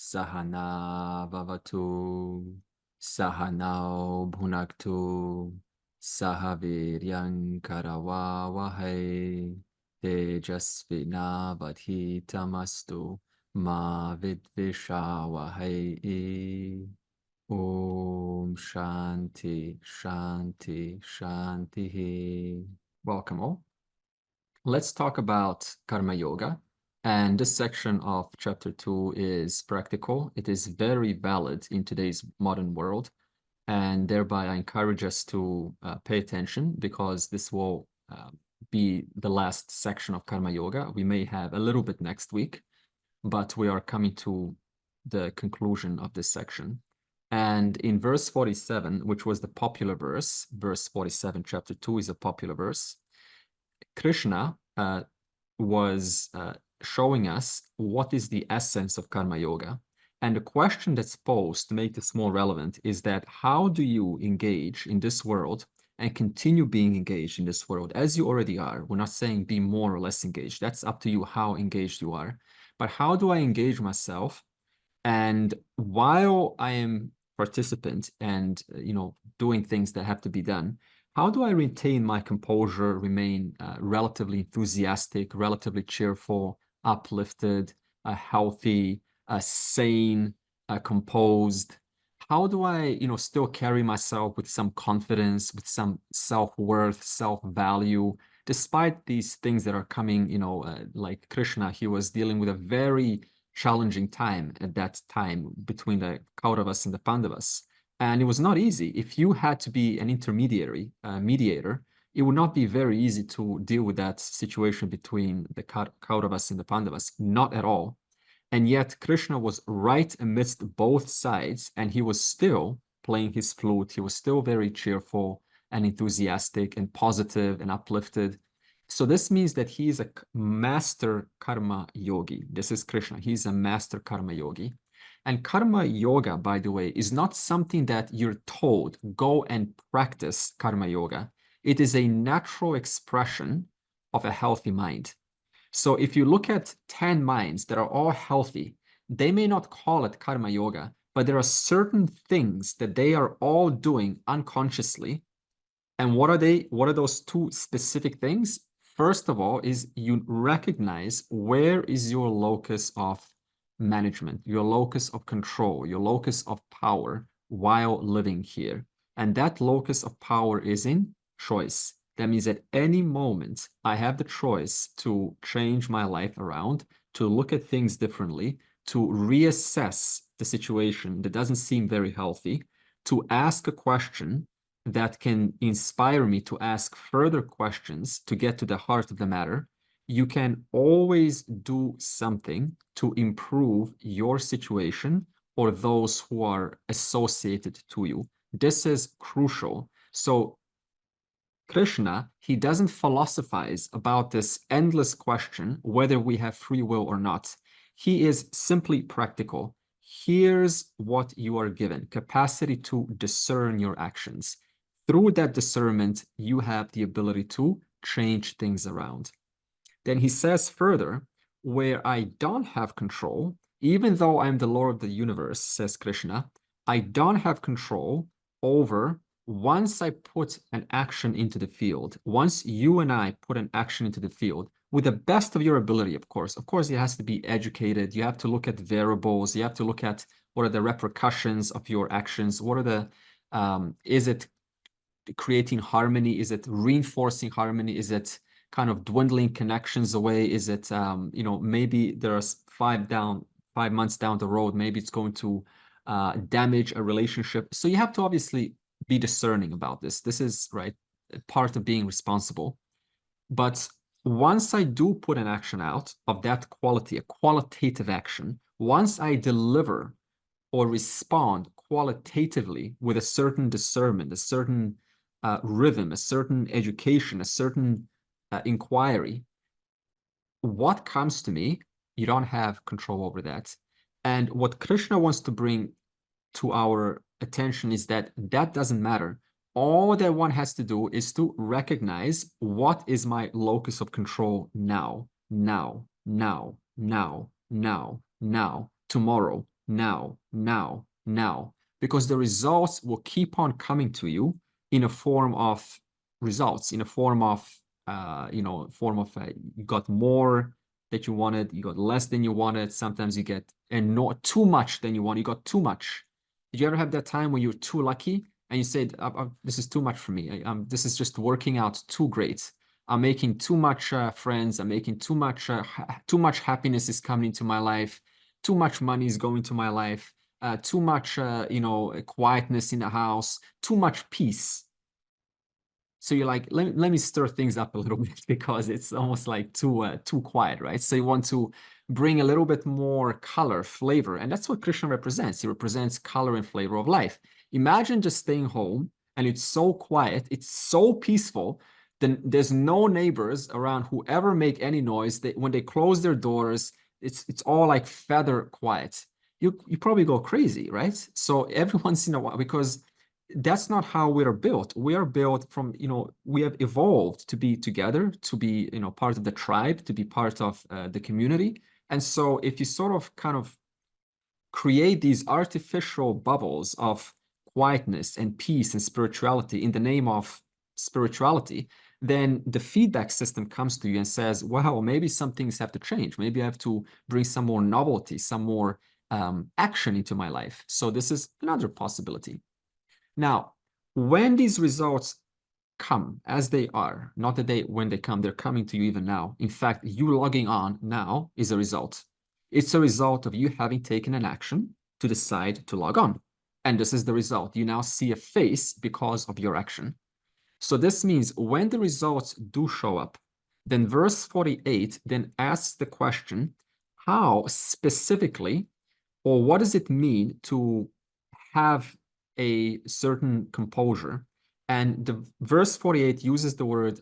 Sahana Vavatu, Sahanao Bhunaktu, Sahaviryang Karavavahai, Tejasvinavadhitamastu, Ma Vidvishavahai. Om Shanti, Shanti, Shanti. Welcome all. Let's talk about Karma Yoga. And this section of chapter 2 is practical. It is very valid in today's modern world. And thereby I encourage us to pay attention, because this will be the last section of Karma Yoga. We may have a little bit next week, but we are coming to the conclusion of this section. And in verse 47, which was the popular verse, verse 47, chapter 2 is a popular verse, Krishna was showing us what is the essence of Karma Yoga. And the question that's posed to make this more relevant is that how do you engage in this world and continue being engaged in this world as you already are? We're not saying be more or less engaged. That's up to you how engaged you are. But how do I engage myself? And while I am participant and doing things that have to be done, how do I retain my composure, remain relatively enthusiastic, relatively cheerful, uplifted, healthy, sane, composed? How do I, still carry myself with some confidence, with some self-worth, self-value, despite these things that are coming, like Krishna, he was dealing with a very challenging time at that time between the Kauravas and the Pandavas. And it was not easy. If you had to be an intermediary, mediator, it would not be very easy to deal with that situation between the Kauravas and the Pandavas, not at all. And yet Krishna was right amidst both sides, and he was still playing his flute. He was still very cheerful and enthusiastic and positive and uplifted. So this means that he is a master karma yogi. This is Krishna. He's a master karma yogi. And karma yoga, by the way, is not something that you're told, go and practice karma yoga. It is a natural expression of a healthy mind. So if you look at 10 minds that are all healthy, they may not call it karma yoga, but there are certain things that they are all doing unconsciously. And what are they? What are those two specific things? First of all, is you recognize where is your locus of management, your locus of control, your locus of power while living here. And that locus of power is in choice. That means at any moment, I have the choice to change my life around, to look at things differently, to reassess the situation that doesn't seem very healthy, to ask a question that can inspire me to ask further questions to get to the heart of the matter. You can always do something to improve your situation or those who are associated to you. This is crucial. So Krishna, he doesn't philosophize about this endless question, whether we have free will or not. He is simply practical. Here's what you are given: capacity to discern your actions. Through that discernment, you have the ability to change things around. Then he says further, where I don't have control, even though I'm the Lord of the universe, says Krishna, I don't have control over. Once I put an action into the field, once you and I put an action into the field, with the best of your ability, of course, it has to be educated. You have to look at variables. You have to look at what are the repercussions of your actions. What are the, is it creating harmony? Is it reinforcing harmony? Is it kind of dwindling connections away? Is it, maybe there's 5 months down the road, maybe it's going to damage a relationship. So you have to obviously be discerning about this. This is, right, part of being responsible. But once I do put an action out of that quality, a qualitative action, once I deliver or respond qualitatively with a certain discernment, a certain rhythm, a certain education, a certain inquiry, what comes to me, you don't have control over that. And what Krishna wants to bring to our attention is that that doesn't matter. All that one has to do is to recognize what is my locus of control now, tomorrow, now, now, now, because the results will keep on coming to you in a form of results, in a form of, you got more that you wanted, you got less than you wanted. Sometimes you get, and not too much than you want, you got too much. Did you ever have that time when you're too lucky and you said, this is too much for me. This is just working out too great. I'm making too much friends. I'm making too much happiness is coming into my life. Too much money is going to my life. Too much, quietness in the house. Too much peace. So you're like, let me stir things up a little bit because it's almost like too quiet, right? So you want to bring a little bit more color, flavor, and that's what Krishna represents. He represents color and flavor of life. Imagine just staying home and it's so quiet, it's so peaceful. Then there's no neighbors around who ever make any noise. When they close their doors, it's all like feather quiet. You probably go crazy, right? So every once in a while, because that's not how we are built. We are built from, we have evolved to be together, to be, part of the tribe, to be part of the community. And so if you sort of kind of create these artificial bubbles of quietness and peace and spirituality in the name of spirituality, then the feedback system comes to you and says, wow, maybe some things have to change. Maybe I have to bring some more novelty, some more action into my life. So this is another possibility. Now, when these results come as they are, not that when they come, they're coming to you even now. In fact, you logging on now is a result. It's a result of you having taken an action to decide to log on. And this is the result. You now see a face because of your action. So this means when the results do show up, then verse 48 then asks the question, how specifically, or what does it mean to have a certain composure? And the verse 48 uses the word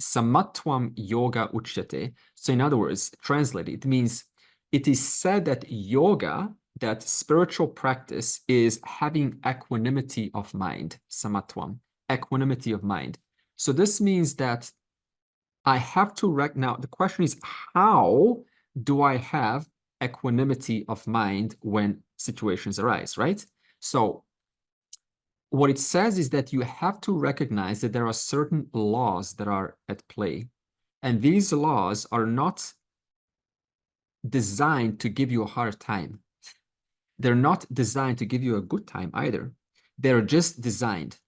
samatvam yoga uchyate. So in other words, translated, it means it is said that yoga, that spiritual practice, is having equanimity of mind, samatvam, equanimity of mind. So this means that I have to now the question is, how do I have equanimity of mind when situations arise, right? So what it says is that you have to recognize that there are certain laws that are at play. And these laws are not designed to give you a hard time. They're not designed to give you a good time either. They're just designed.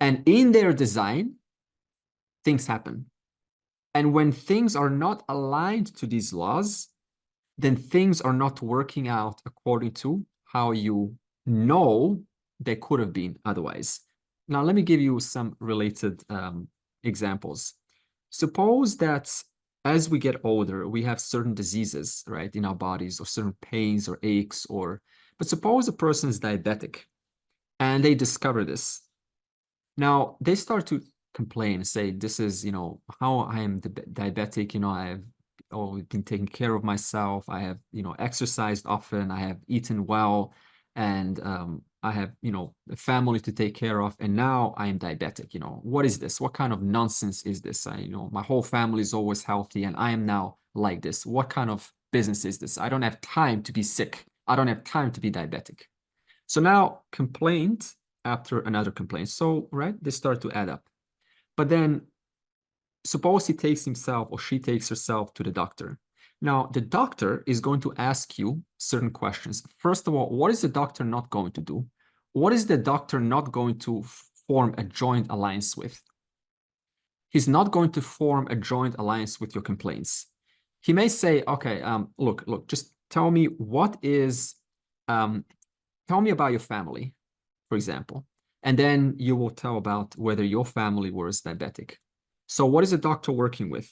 And in their design, things happen. And when things are not aligned to these laws, then things are not working out according to how you know they could have been otherwise. Now, let me give you some related examples. Suppose that as we get older, we have certain diseases, right, in our bodies, or certain pains or aches, but suppose a person is diabetic and they discover this. Now, they start to complain, say, this is, how I am diabetic, I have been taking care of myself. I have, exercised often. I have eaten well, and I have, a family to take care of. And now I am diabetic. What is this? What kind of nonsense is this? My whole family is always healthy, and I am now like this. What kind of business is this? I don't have time to be sick. I don't have time to be diabetic. So now complaint after another complaint. So, right, they start to add up. But then suppose he takes himself or she takes herself to the doctor. Now, the doctor is going to ask you certain questions. First of all, what is the doctor not going to do? What is the doctor not going to form a joint alliance with? He's not going to form a joint alliance with your complaints. He may say, okay, look, just tell me tell me about your family, for example. And then you will tell about whether your family was diabetic. So what is the doctor working with?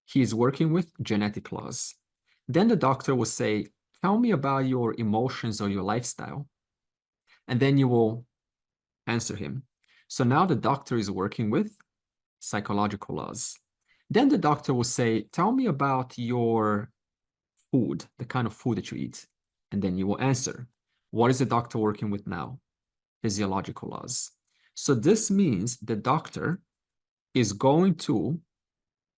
He is working with genetic laws. Then the doctor will say, tell me about your emotions or your lifestyle. And then you will answer him. So now the doctor is working with psychological laws. Then the doctor will say, tell me about your food, the kind of food that you eat. And then you will answer. What is the doctor working with now? Physiological laws. So this means the doctor is going to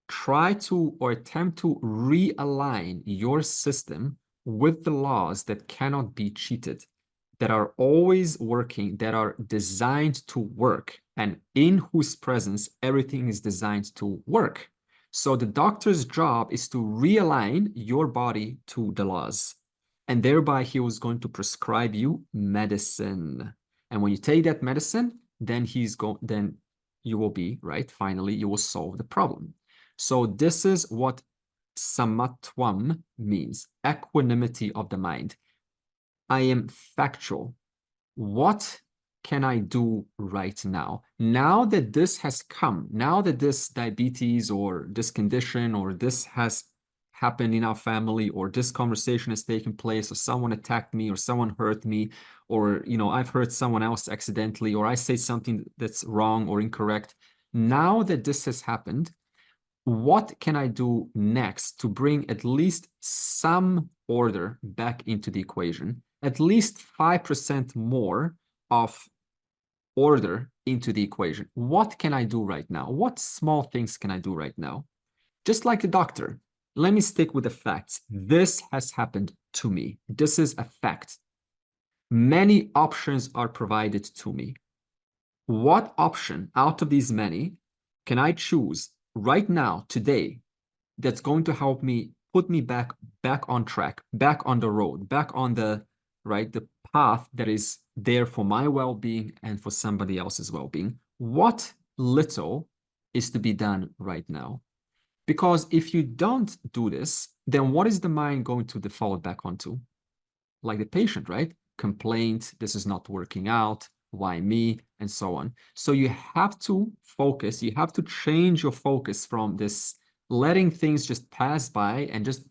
try to or attempt to realign your system with the laws that cannot be cheated, that are always working, that are designed to work, and in whose presence everything is designed to work. So the doctor's job is to realign your body to the laws. And thereby he was going to prescribe you medicine. And when you take that medicine, then then you will be, right? Finally, you will solve the problem. So this is what samatvam means, equanimity of the mind. I am factual. What can I do right now? Now that this has come, now that this diabetes or this condition or this has happened in our family, or this conversation has taken place, or someone attacked me, or someone hurt me, or I've hurt someone else accidentally, or I say something that's wrong or incorrect. Now that this has happened, what can I do next to bring at least some order back into the equation? At least 5% more of order into the equation. What can I do right now? What small things can I do right now? Just like the doctor, let me stick with the facts. This has happened to me. This is a fact. Many options are provided to me. What option out of these many can I choose right now, today, that's going to help me put me back on track, back on the road, back on the path that is there for my well-being and for somebody else's well-being? What little is to be done right now? Because if you don't do this, then what is the mind going to default back onto? Like the patient, right? Complaint, this is not working out, why me, and so on. So you have to focus, you have to change your focus from this letting things just pass by and just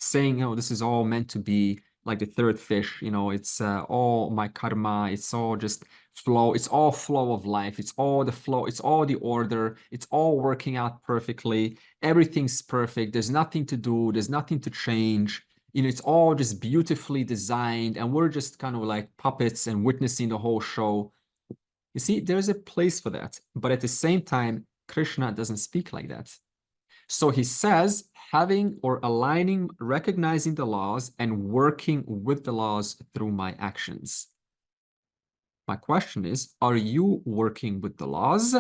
saying, this is all meant to be, like the third fish, it's all my karma, it's all just flow, it's all flow of life, it's all the flow, it's all the order, it's all working out perfectly, everything's perfect, there's nothing to do, there's nothing to change, it's all just beautifully designed, and we're just kind of like puppets and witnessing the whole show. You see, there's a place for that, but at the same time, Krishna doesn't speak like that. So he says, having or aligning, recognizing the laws and working with the laws through my actions. My question is, are you working with the laws?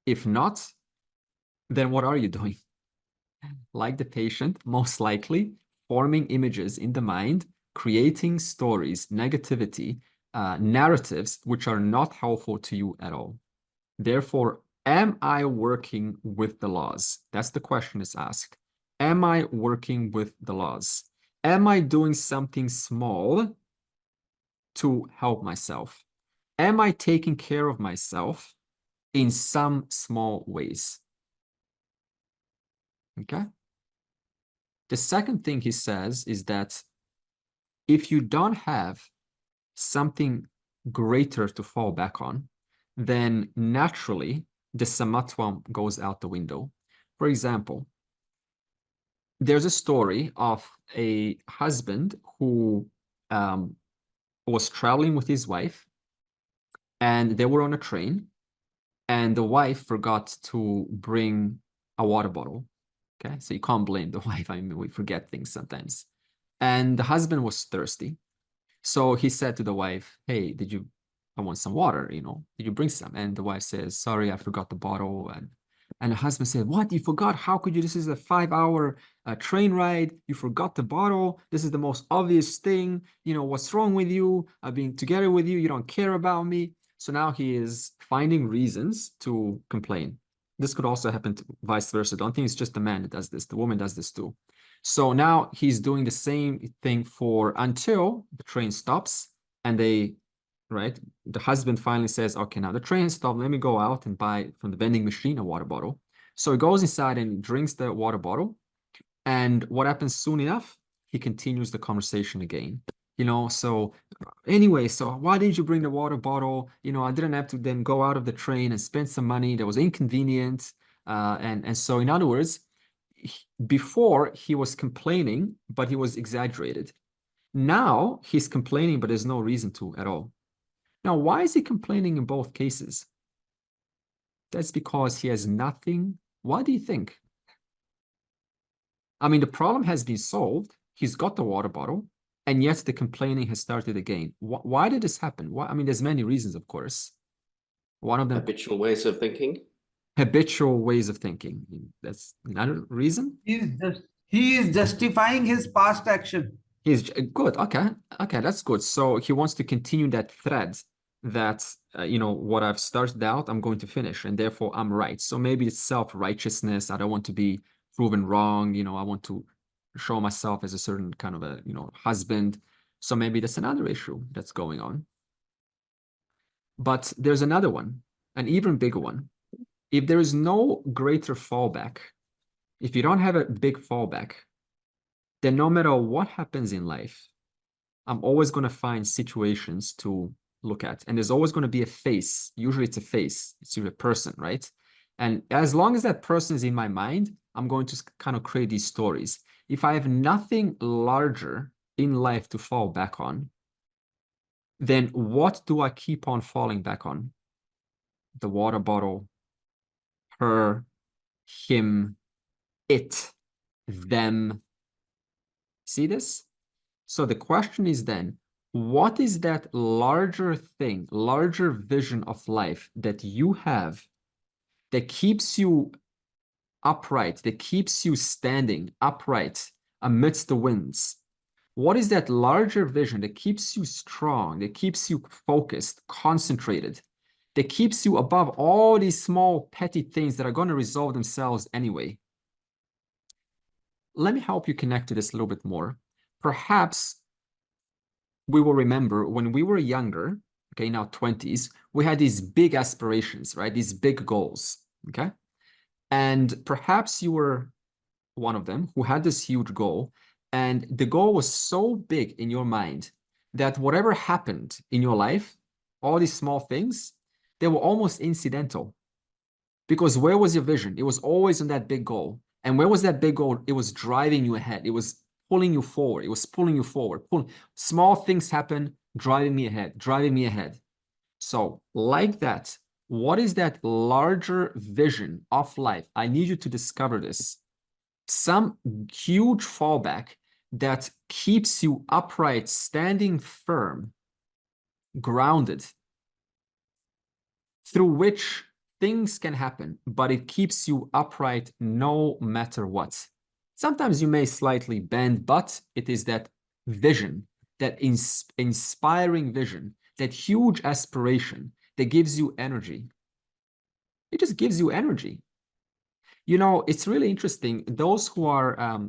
If not, then what are you doing? Like the patient, most likely forming images in the mind, creating stories, negativity, narratives, which are not helpful to you at all. Therefore, am I working with the laws? That's the question is asked. Am I working with the laws? Am I doing something small to help myself? Am I taking care of myself in some small ways? Okay. The second thing he says is that if you don't have something greater to fall back on, then naturally the samatvam goes out the window. For example, there's a story of a husband who was traveling with his wife, and they were on a train, and the wife forgot to bring a water bottle. Okay, so you can't blame the wife. I mean, we forget things sometimes. And the husband was thirsty. So he said to the wife, hey, I want some water, did you bring some? And the wife says, sorry, I forgot the bottle. And the husband said, what, you forgot? How could you? This is a 5-hour train ride. You forgot the bottle. This is the most obvious thing. What's wrong with you? I've been together with you. You don't care about me. So now he is finding reasons to complain. This could also happen to vice versa. Don't think it's just the man that does this. The woman does this too. So now he's doing the same thing until the train stops, and the husband finally says, okay, now the train stopped. Let me go out and buy from the vending machine a water bottle. So he goes inside and drinks the water bottle. And what happens soon enough? He continues the conversation again. So anyway, so why didn't you bring the water bottle? I didn't have to then go out of the train and spend some money. That was inconvenient. And so in other words, before he was complaining, but he was exaggerated. Now he's complaining, but there's no reason to at all. Now, why is he complaining in both cases? That's because he has nothing. What do you think? I mean, the problem has been solved. He's got the water bottle. and yet the complaining has started again. Why did this happen? Why? I mean, there's many reasons, of course. One of them, habitual ways of thinking. Habitual ways of thinking. That's another reason. He is justifying his past action. He's good. Okay, that's good. So he wants to continue that thread that what I've started out, I'm going to finish, and therefore I'm right. So maybe it's self-righteousness. I don't want to be proven wrong. I want to show myself as a certain kind of a husband. So maybe that's another issue that's going on. But there's another one, an even bigger one. If there is no greater fallback, if you don't have a big fallback, then no matter what happens in life, I'm always going to find situations to look at. And there's always going to be a face. Usually it's a face. It's usually a person, right? And as long as that person is in my mind, I'm going to kind of create these stories. If I have nothing larger in life to fall back on, then what do I keep on falling back on? The water bottle, her, him, it, them. See this? So the question is then, what is that larger thing, larger vision of life that you have that keeps you upright, that keeps you standing upright amidst the winds? What is that larger vision that keeps you strong, that keeps you focused, concentrated, that keeps you above all these small petty things that are going to resolve themselves anyway? Let me help you connect to this a little bit more. Perhaps we will remember when we were younger, okay, now 20s, we had these big aspirations, right? These big goals, okay? And perhaps you were one of them who had this huge goal, and the goal was so big in your mind that whatever happened in your life, all these small things, they were almost incidental. Because where was your vision? It was always on that big goal. And where was that big goal? It was driving you ahead. It was pulling you forward. It was pulling you forward. Small things happen, driving me ahead, driving me ahead. So like that, what is that larger vision of life? I need you to discover this. Some huge fallback that keeps you upright, standing firm, grounded, through which things can happen, but it keeps you upright no matter what. Sometimes you may slightly bend, but it is that vision, that inspiring vision, that huge aspiration that gives you energy. It just gives you energy. It's really interesting. Those who are,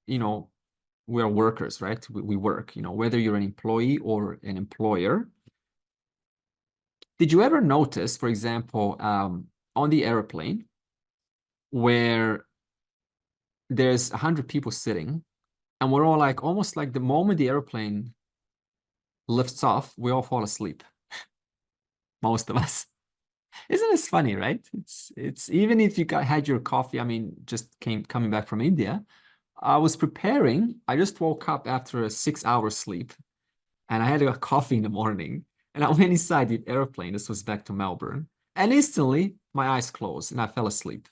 we are workers, right? We work, whether you're an employee or an employer. Did you ever notice, for example, on the airplane, where there's 100 people sitting, and we're all like, almost like the moment the airplane lifts off, we all fall asleep. Most of us. Isn't this funny, right? It's even if you had your coffee, I mean, just coming back from India, I was preparing. I just woke up after a 6-hour sleep, and I had a coffee in the morning, and I went inside the airplane. This was back to Melbourne, and instantly my eyes closed and I fell asleep.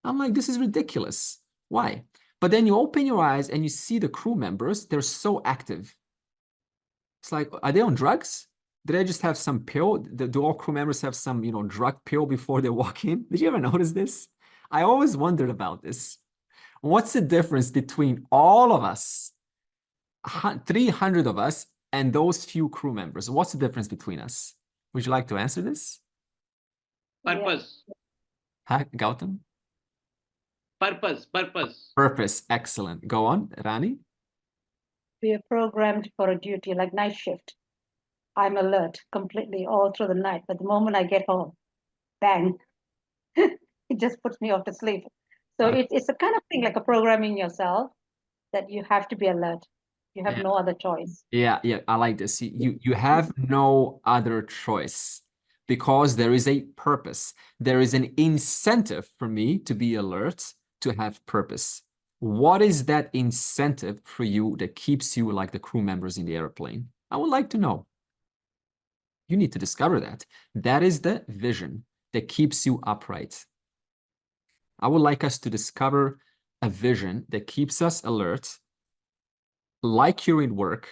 I'm like, this is ridiculous. Why? But then you open your eyes and you see the crew members. They're so active. It's like, are they on drugs? Did I just have some pill? Do all crew members have some, drug pill before they walk in? Did you ever notice this? I always wondered about this. What's the difference between all of us, 300 of us, and those few crew members? What's the difference between us? Would you like to answer this? Purpose. Hi, Gautam? Purpose. Purpose. Excellent. Go on, Rani. We are programmed for a duty like night shift. I'm alert completely all through the night. But the moment I get home, bang, it just puts me off to sleep. So it's a kind of thing like a programming yourself that you have to be alert. You have no other choice. Yeah, I like this. You have no other choice because there is a purpose. There is an incentive for me to be alert, to have purpose. What is that incentive for you that keeps you like the crew members in the airplane? I would like to know. You need to discover that. That is the vision that keeps you upright. I would like us to discover a vision that keeps us alert, like you're in work,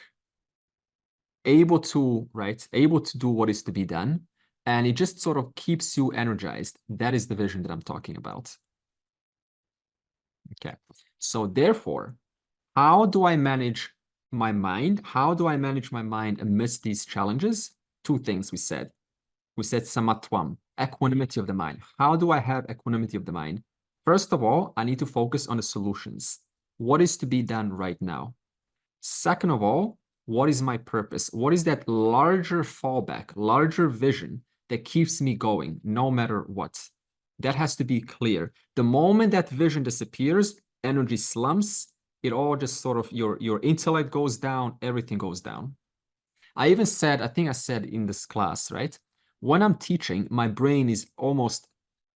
able to do what is to be done, and it just sort of keeps you energized. That is the vision that I'm talking about. Okay, so therefore, how do I manage my mind? How do I manage my mind amidst these challenges? Two things we said. We said samatvam, equanimity of the mind. How do I have equanimity of the mind? First of all, I need to focus on the solutions. What is to be done right now? Second of all, what is my purpose? What is that larger fallback, larger vision that keeps me going no matter what? That has to be clear. The moment that vision disappears, energy slumps, it all just sort of, your intellect goes down, everything goes down. I even said, I think I said in this class, right? When I'm teaching, my brain is almost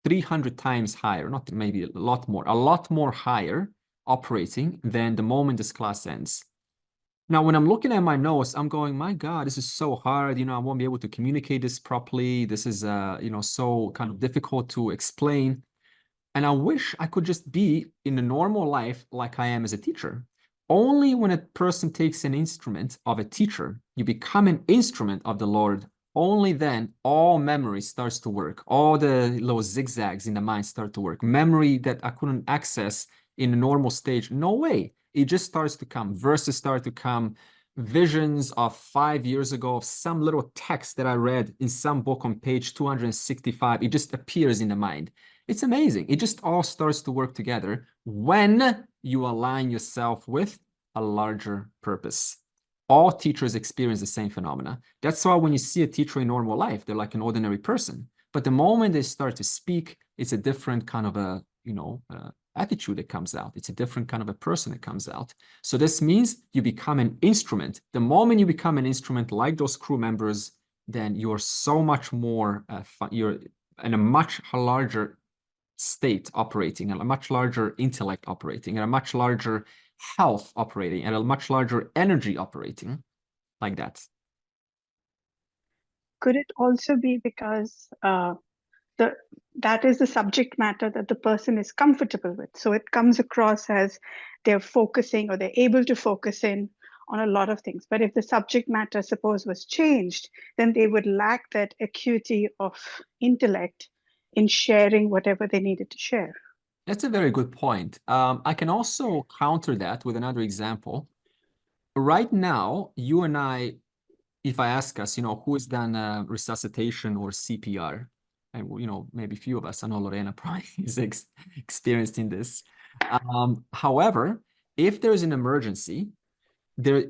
300 times higher, not maybe a lot more higher operating than the moment this class ends. Now, when I'm looking at my notes, I'm going, my God, this is so hard. I won't be able to communicate this properly. This is, so kind of difficult to explain. And I wish I could just be in a normal life like I am as a teacher. Only when a person takes an instrument of a teacher, you become an instrument of the Lord. Only then all memory starts to work. All the little zigzags in the mind start to work. Memory that I couldn't access in a normal stage, no way. It just starts to come. Verses start to come. Visions of 5 years ago of some little text that I read in some book on page 265. It just appears in the mind. It's amazing. It just all starts to work together when you align yourself with a larger purpose. All teachers experience the same phenomena. That's why when you see a teacher in normal life, they're like an ordinary person. But the moment they start to speak, it's a different kind of a, attitude that comes out. It's a different kind of a person that comes out. So this means you become an instrument. The moment you become an instrument like those crew members, then you're so much more, you're in a much larger state operating, and a much larger intellect operating, and a much larger health operating, and a much larger energy operating, like that. Could it also be because that is the subject matter that the person is comfortable with? So it comes across as they're focusing, or they're able to focus in on a lot of things. But if the subject matter, suppose, was changed, then they would lack that acuity of intellect in sharing whatever they needed to share. That's a very good point. I can also counter that with another example. Right now, you and I, if I ask us, who has done resuscitation or CPR, and maybe a few of us, I know Lorena probably is experienced in this. However, if there's an emergency, there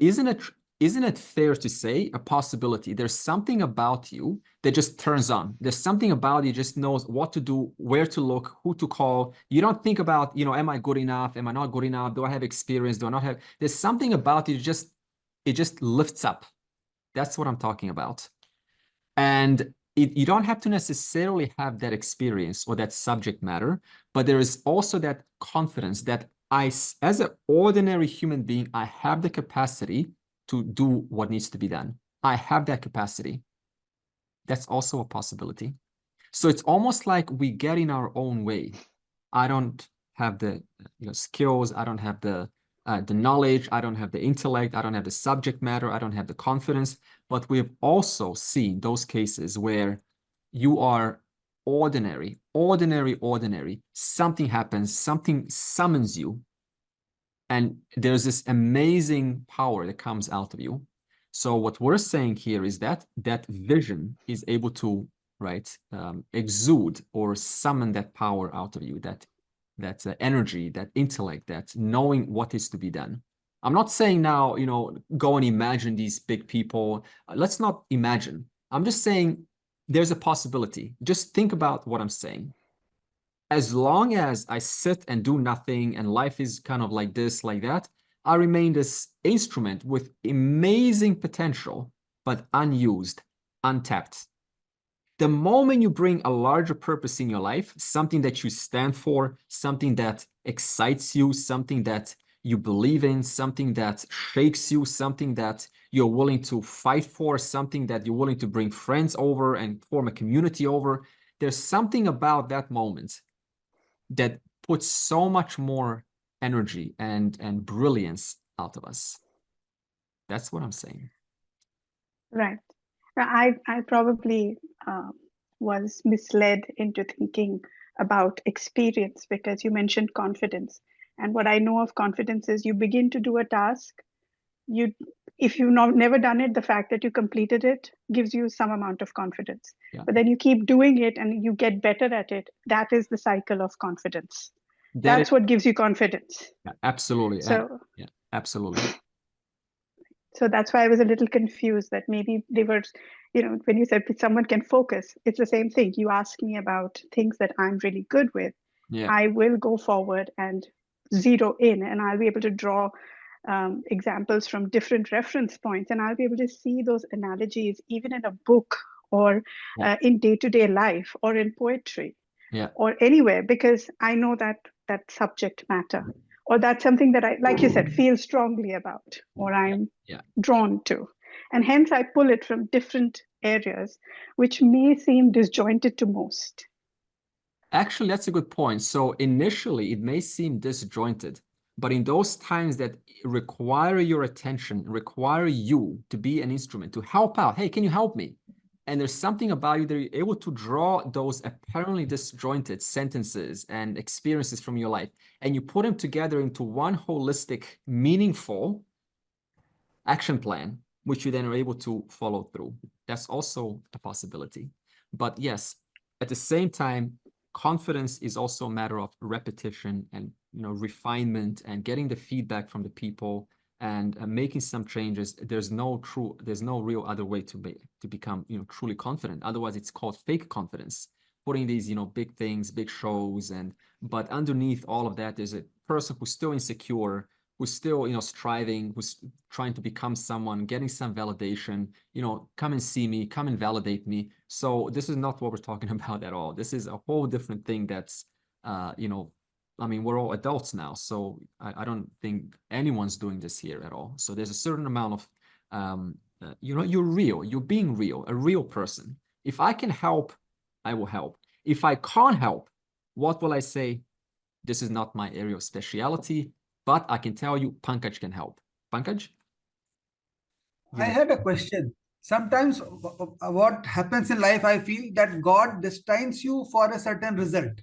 isn't it fair to say a possibility? There's something about you that just turns on. There's something about you just knows what to do, where to look, who to call. You don't think about, am I good enough? Am I not good enough? Do I have experience? Do I not have? There's something about you, it just lifts up. That's what I'm talking about. And you don't have to necessarily have that experience or that subject matter, but there is also that confidence that as an ordinary human being, I have the capacity to do what needs to be done. I have that capacity. That's also a possibility. So it's almost like we get in our own way. I don't have the skills. I don't have the knowledge. I don't have the intellect. I don't have the subject matter. I don't have the confidence. But we've also seen those cases where you are ordinary. Something happens, something summons you, and there's this amazing power that comes out of you. So what we're saying here is that that vision is able to, exude or summon that power out of you, that energy, that intellect, that knowing what is to be done. I'm not saying now, go and imagine these big people. Let's not imagine. I'm just saying there's a possibility. Just think about what I'm saying. As long as I sit and do nothing and life is kind of like this, like that, I remain this instrument with amazing potential, but unused, untapped. The moment you bring a larger purpose in your life, something that you stand for, something that excites you, something that you believe in, something that shakes you, something that you're willing to fight for, something that you're willing to bring friends over and form a community over, there's something about that moment that puts so much more energy and brilliance out of us. That's what I'm saying. Right. I probably was misled into thinking about experience because you mentioned confidence. And what I know of confidence is you begin to do a task, if you've never done it, the fact that you completed it gives you some amount of confidence. Yeah. But then you keep doing it and you get better at it. That is the cycle of confidence. That's what gives you confidence. Yeah, absolutely. So yeah, absolutely. So that's why I was a little confused that maybe they were, when you said someone can focus, it's the same thing. You ask me about things that I'm really good with. Yeah. I will go forward and zero in, and I'll be able to draw examples from different reference points, and I'll be able to see those analogies even in a book or in day-to-day life or in poetry or anywhere, because I know that subject matter. Or that's something that I, like you said, feel strongly about, or I'm drawn to. And hence I pull it from different areas, which may seem disjointed to most. Actually, that's a good point. So initially, it may seem disjointed, but in those times that require your attention, require you to be an instrument, to help out, hey, can you help me? And there's something about you that you're able to draw those apparently disjointed sentences and experiences from your life, and you put them together into one holistic, meaningful action plan, which you then are able to follow through. That's also a possibility. But yes, at the same time, confidence is also a matter of repetition and refinement and getting the feedback from the people and making some changes. There's no real other way to become truly confident. Otherwise, it's called fake confidence. Putting these big things, big shows, but underneath all of that, there's a person who's still insecure, who's still striving, who's trying to become someone, getting some validation. Come and see me, come and validate me. So this is not what we're talking about at all. This is a whole different thing. That's I mean, we're all adults now, so I don't think anyone's doing this here at all. So there's a certain amount of, you're real, you're being real, a real person. If I can help, I will help. If I can't help, what will I say? This is not my area of speciality, but I can tell you Pankaj can help. Pankaj? I had a question. Sometimes what happens in life, I feel that God destines you for a certain result.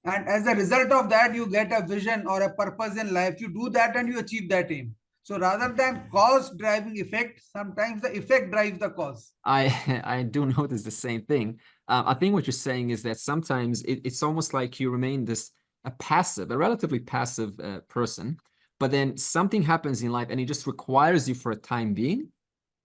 And as a result of that, you get a vision or a purpose in life. You do that and you achieve that aim. So rather than cause driving effect, sometimes the effect drives the cause. I do notice the same thing. I think what you're saying is that sometimes it's almost like you remain a relatively passive person, but then something happens in life and it just requires you for a time being,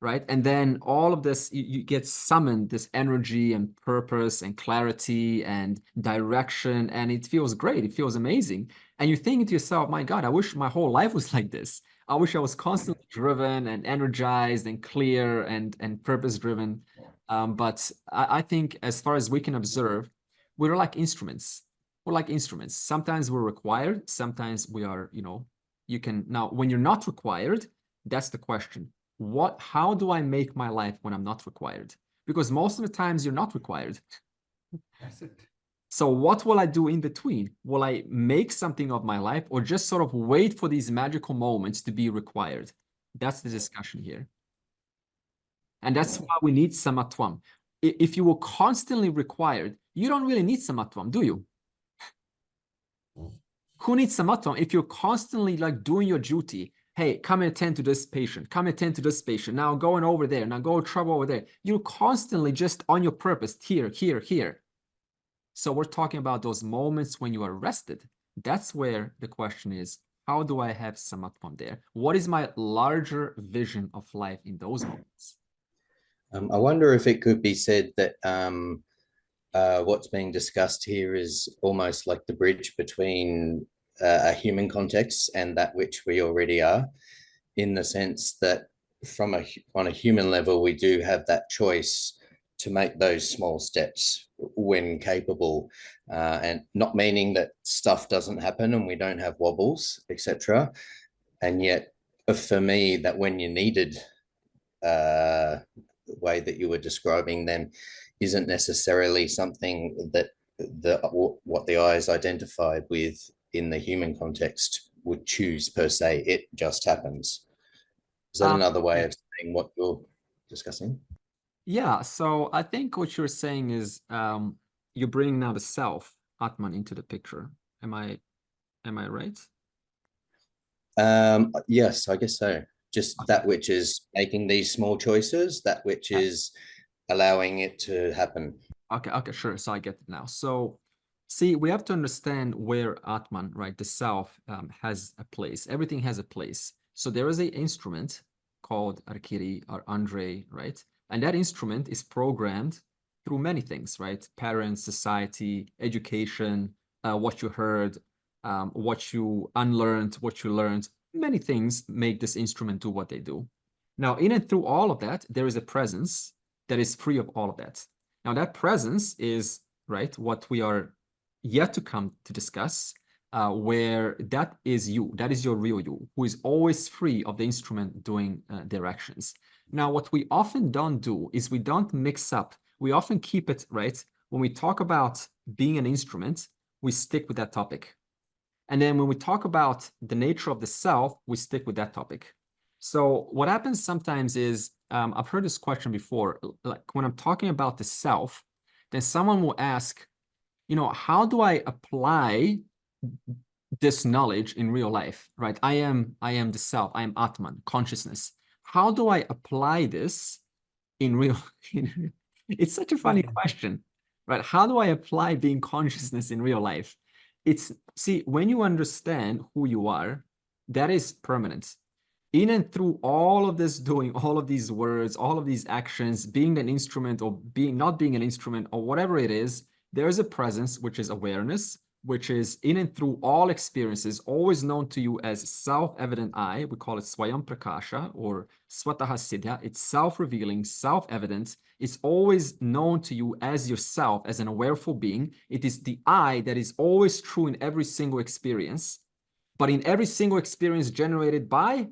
right? And then all of this, you get summoned, this energy and purpose and clarity and direction, and it feels great. It feels amazing. And you're thinking to yourself, my God, I wish my whole life was like this. I wish I was constantly driven and energized and clear and purpose-driven. But I think as far as we can observe, we're like instruments. We're like instruments. Sometimes we're required. Sometimes we are, now, when you're not required, that's the question. How do I make my life when I'm not required? Because most of the times you're not required. That's it. So what will I do in between? Will I make something of my life or just sort of wait for these magical moments to be required? That's the discussion here. And that's why we need samatvam. If you were constantly required, you don't really need samatvam, do you? Who needs samatvam if you're constantly like doing your duty? Hey, come and attend to this patient. Come and attend to this patient. Now going over there. Now go trouble over there. You're constantly just on your purpose. Here, here, here. So we're talking about those moments when you are rested. That's where the question is, how do I have samatvam there? What is my larger vision of life in those moments? I wonder if it could be said that what's being discussed here is almost like the bridge between a human context and that which we already are, in the sense that on a human level, we do have that choice to make those small steps when capable, and not meaning that stuff doesn't happen and we don't have wobbles, etc. And yet, for me, that when you needed the way that you were describing them isn't necessarily something that what the I is identified with in the human context would choose per se. It just happens. Is that another way of saying what you're discussing? Yeah, so I think what you're saying is you're bringing now the self, Atman, into the picture. Am I right? Yes, I guess so. Just that which is making these small choices, that which is allowing it to happen. Okay, sure. So I get it now. So see, we have to understand where Atman, right, the self, has a place. Everything has a place. So there is an instrument called Arkiri or Andre, right? And that instrument is programmed through many things, right? Parents, society, education, what you heard, what you unlearned, what you learned. Many things make this instrument do what they do. Now, in and through all of that, there is a presence that is free of all of that. Now, that presence is, right, what we are yet to come to discuss, where that is you, that is your real you, who is always free of the instrument doing their actions. Now, what we often don't do is we don't mix up. We often keep it, right, when we talk about being an instrument, we stick with that topic. And then when we talk about the nature of the self, we stick with that topic. So what happens sometimes is, I've heard this question before, like when I'm talking about the self, then someone will ask, you know, how do I apply this knowledge in real life, right? I am the self, I am Atman, consciousness. How do I apply this in real? It's such a funny question, right? How do I apply being consciousness in real life? See, when you understand who you are, that is permanent. In and through all of this doing, all of these words, all of these actions, being an instrument or not being an instrument or whatever it is, there is a presence, which is awareness, which is in and through all experiences, always known to you as self-evident I. We call it Swayam Prakasha or Swataha Siddha. It's self-revealing, self-evident. It's always known to you as yourself, as an awareful being. It is the I that is always true in every single experience, but in every single experience generated by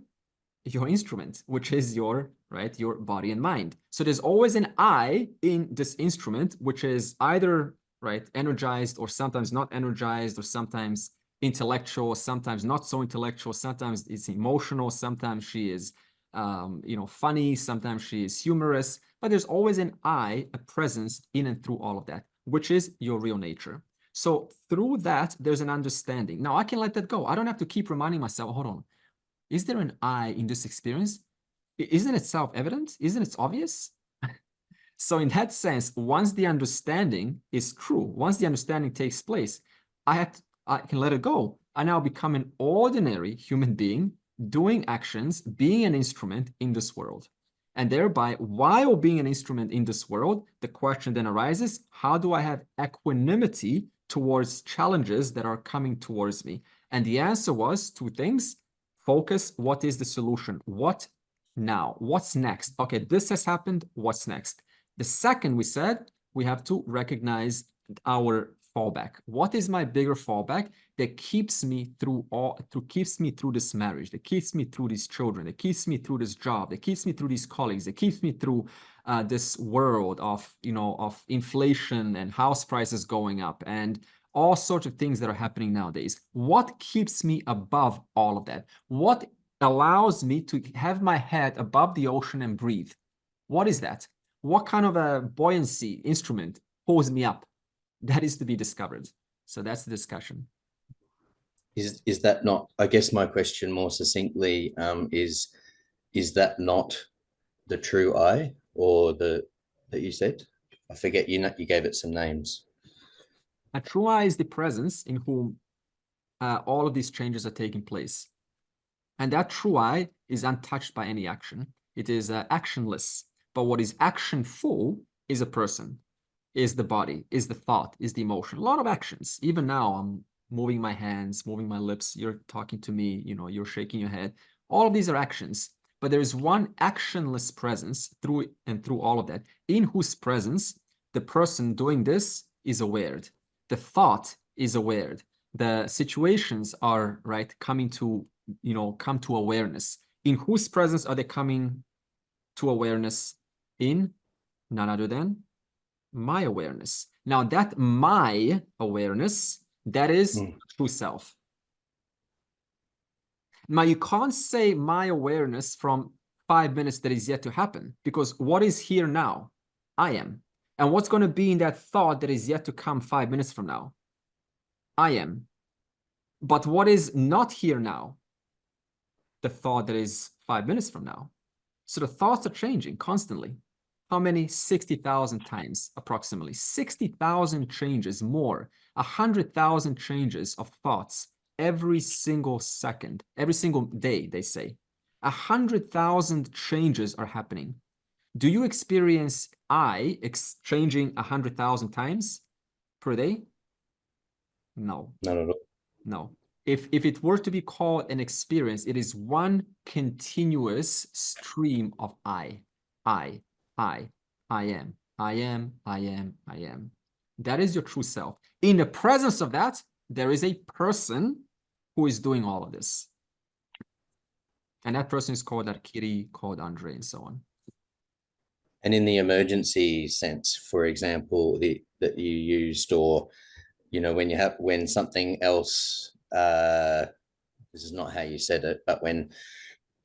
your instrument, which is your, right, your body and mind. So there's always an I in this instrument, which is either, right, energized or sometimes not energized, or sometimes intellectual, sometimes not so intellectual, sometimes it's emotional, sometimes she is, you know, funny, sometimes she is humorous, but there's always an I, a presence in and through all of that, which is your real nature. So through that, there's an understanding. Now I can let that go. I don't have to keep reminding myself, hold on, is there an I in this experience? Isn't it self-evident? Isn't it obvious? So in that sense, once the understanding is true, once the understanding takes place, I can let it go. I now become an ordinary human being doing actions, being an instrument in this world. And thereby, while being an instrument in this world, the question then arises, how do I have equanimity towards challenges that are coming towards me? And the answer was two things. Focus, what is the solution? What now? What's next? Okay, this has happened, what's next? The second, we said, we have to recognize our fallback. What is my bigger fallback that keeps me through this marriage, that keeps me through these children, that keeps me through this job, that keeps me through these colleagues, that keeps me through this world of, you know, of inflation and house prices going up and all sorts of things that are happening nowadays. What keeps me above all of that? What allows me to have my head above the ocean and breathe? What is that? What kind of a buoyancy instrument pulls me up? That is to be discovered. So that's the discussion. Is that not, I guess my question more succinctly is that not the true I, or that you said? I forget, you gave it some names. A true I is the presence in whom all of these changes are taking place. And that true I is untouched by any action. It is actionless. But what is actionful is a person, is the body, is the thought, is the emotion. A lot of actions. Even now, I'm moving my hands, moving my lips. You're talking to me, you know, you're shaking your head. All of these are actions. But there is one actionless presence through all of that, in whose presence the person doing this is aware. The thought is aware. The situations are, right, coming to, you know, come to awareness. In whose presence are they coming to awareness? In none other than my awareness. Now that my awareness, that is true self. Now you can't say my awareness from 5 minutes that is yet to happen. Because what is here now? I am. And what's going to be in that thought that is yet to come 5 minutes from now? I am. But what is not here now? The thought that is 5 minutes from now. So the thoughts are changing constantly. How many? 60,000 times, approximately. 60,000 changes more, 100,000 changes of thoughts every single second, every single day, they say. 100,000 changes are happening. Do you experience changing 100,000 times per day? No. Not at all. No. If it were to be called an experience, it is one continuous stream of I am, I am, I am. That is your true self. In the presence of that, there is a person who is doing all of this. And that person is called Arkiri, called Andre, and so on. And in the emergency sense, for example, that you used, or, you know, when something else, this is not how you said it, but when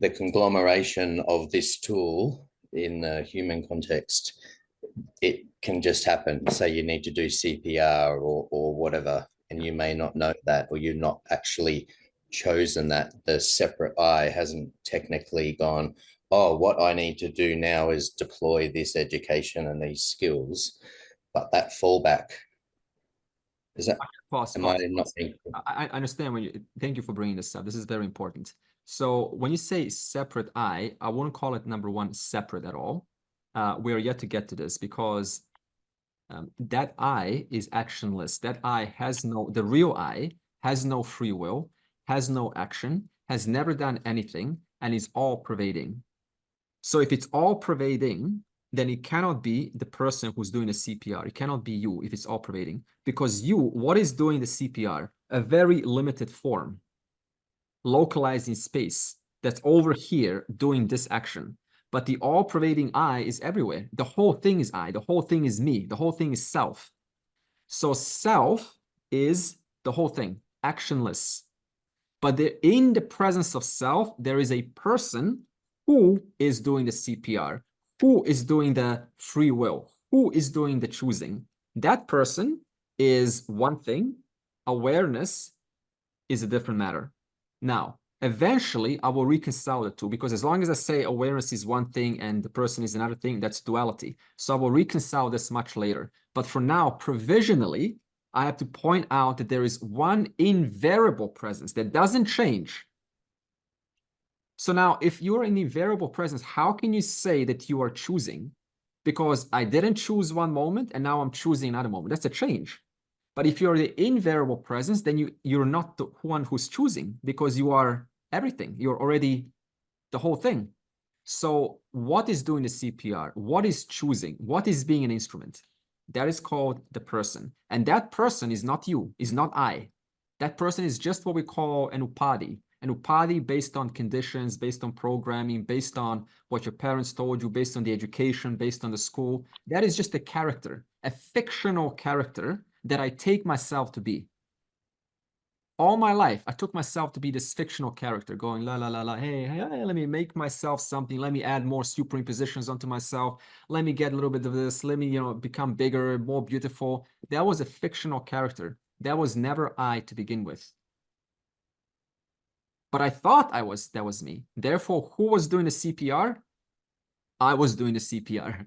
the conglomeration of this tool in the human context, it can just happen. Say you need to do CPR or whatever, and you may not know that, or you're not actually chosen that. The separate I hasn't technically gone, oh, what I need to do now is deploy this education and these skills. But that fallback, is that, I understand thank you for bringing this up. This is very important. So when you say separate I wouldn't call it, number one, separate at all. We are yet to get to this, because that I is actionless. That I the real I has no free will, has no action, has never done anything, and is all pervading. So if it's all pervading, then it cannot be the person who's doing the CPR. It cannot be you if it's all pervading, because what is doing the CPR? A very limited form, localized in space, that's over here doing this action. But the all pervading I is everywhere. The whole thing is I, the whole thing is me, the whole thing is self. So self is the whole thing, actionless. But in the presence of self, there is a person who is doing the CPR, who is doing the free will, who is doing the choosing. That person is one thing. Awareness is a different matter. Now, eventually, I will reconcile the two, because as long as I say awareness is one thing and the person is another thing, that's duality. So I will reconcile this much later. But for now, provisionally, I have to point out that there is one invariable presence that doesn't change. So now, if you're an invariable presence, how can you say that you are choosing? Because I didn't choose one moment and now I'm choosing another moment. That's a change. But if you're the invariable presence, then you're not the one who's choosing, because you are everything. You're already the whole thing. So what is doing the CPR? What is choosing? What is being an instrument? That is called the person. And that person is not you, is not I. That person is just what we call an upadi. An upadi based on conditions, based on programming, based on what your parents told you, based on the education, based on the school. That is just a character, a fictional character that I take myself to be. All my life, I took myself to be this fictional character, going la la la la, hey, let me make myself something, let me add more superimpositions onto myself, let me get a little bit of this, let me become bigger, more beautiful. That was a fictional character. That was never I to begin with. But I thought that was me. Therefore, who was doing the CPR? I was doing the CPR.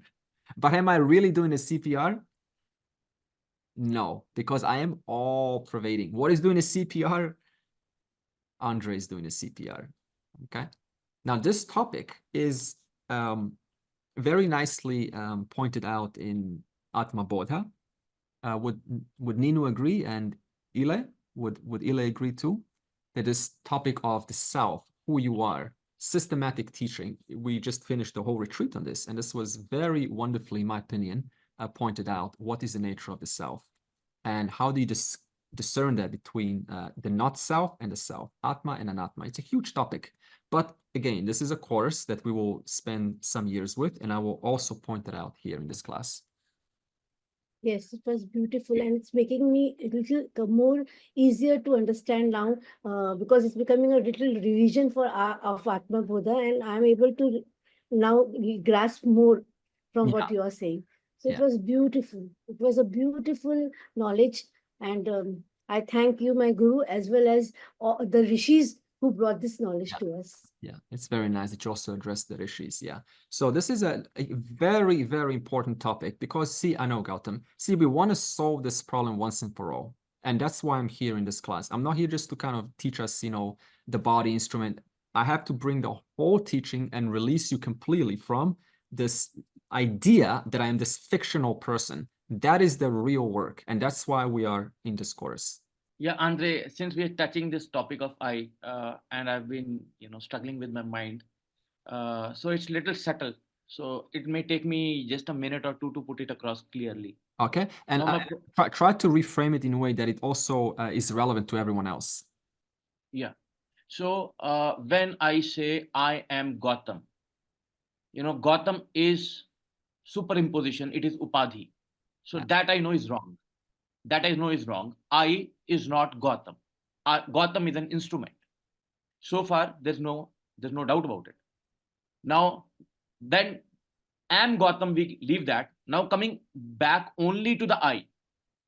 But am I really doing the CPR? No, because I am all pervading. What is doing the CPR? Andre is doing the CPR. Okay. Now, this topic is very nicely pointed out in Atma Bodha. Would Ninu agree? And Ile? Would Ile agree too? That this topic of the self, who you are, systematic teaching. We just finished the whole retreat on this, and this was very wonderfully, in my opinion, pointed out what is the nature of the self, and how do you discern that between the not self and the self, Atma and Anatma. It's a huge topic, but again, this is a course that we will spend some years with, and I will also point it out here in this class. Yes, it was beautiful, and it's making me a little more easier to understand now, because it's becoming a little revision of Atma Bodha, and I'm able to now grasp more from what Yeah. you are saying. So it Yeah. was beautiful. It was a beautiful knowledge. And I thank you, my guru, as well as the rishis who brought this knowledge Yeah. to us. Yeah, it's very nice that you also address the rishis. Yeah. So this is a very, very important topic because, see, I know, Gautam, see, we want to solve this problem once and for all. And that's why I'm here in this class. I'm not here just to kind of teach us, you know, the body instrument. I have to bring the whole teaching and release you completely from this idea that I am this fictional person. That is the real work. And that's why we are in this course. Yeah, Andre, since we are touching this topic of I, and I've been, struggling with my mind, so it's little subtle. So it may take me just a minute or two to put it across clearly. Okay, and try to reframe it in a way that it also is relevant to everyone else. Yeah. So when I say I am Gautam, Gautam is superimposition. It is upadhi. So that I know is wrong. That I know is wrong. I is not Gautam. Gautam is an instrument. So far, there's no doubt about it. Now, then am Gautam, we leave that. Now coming back only to the I.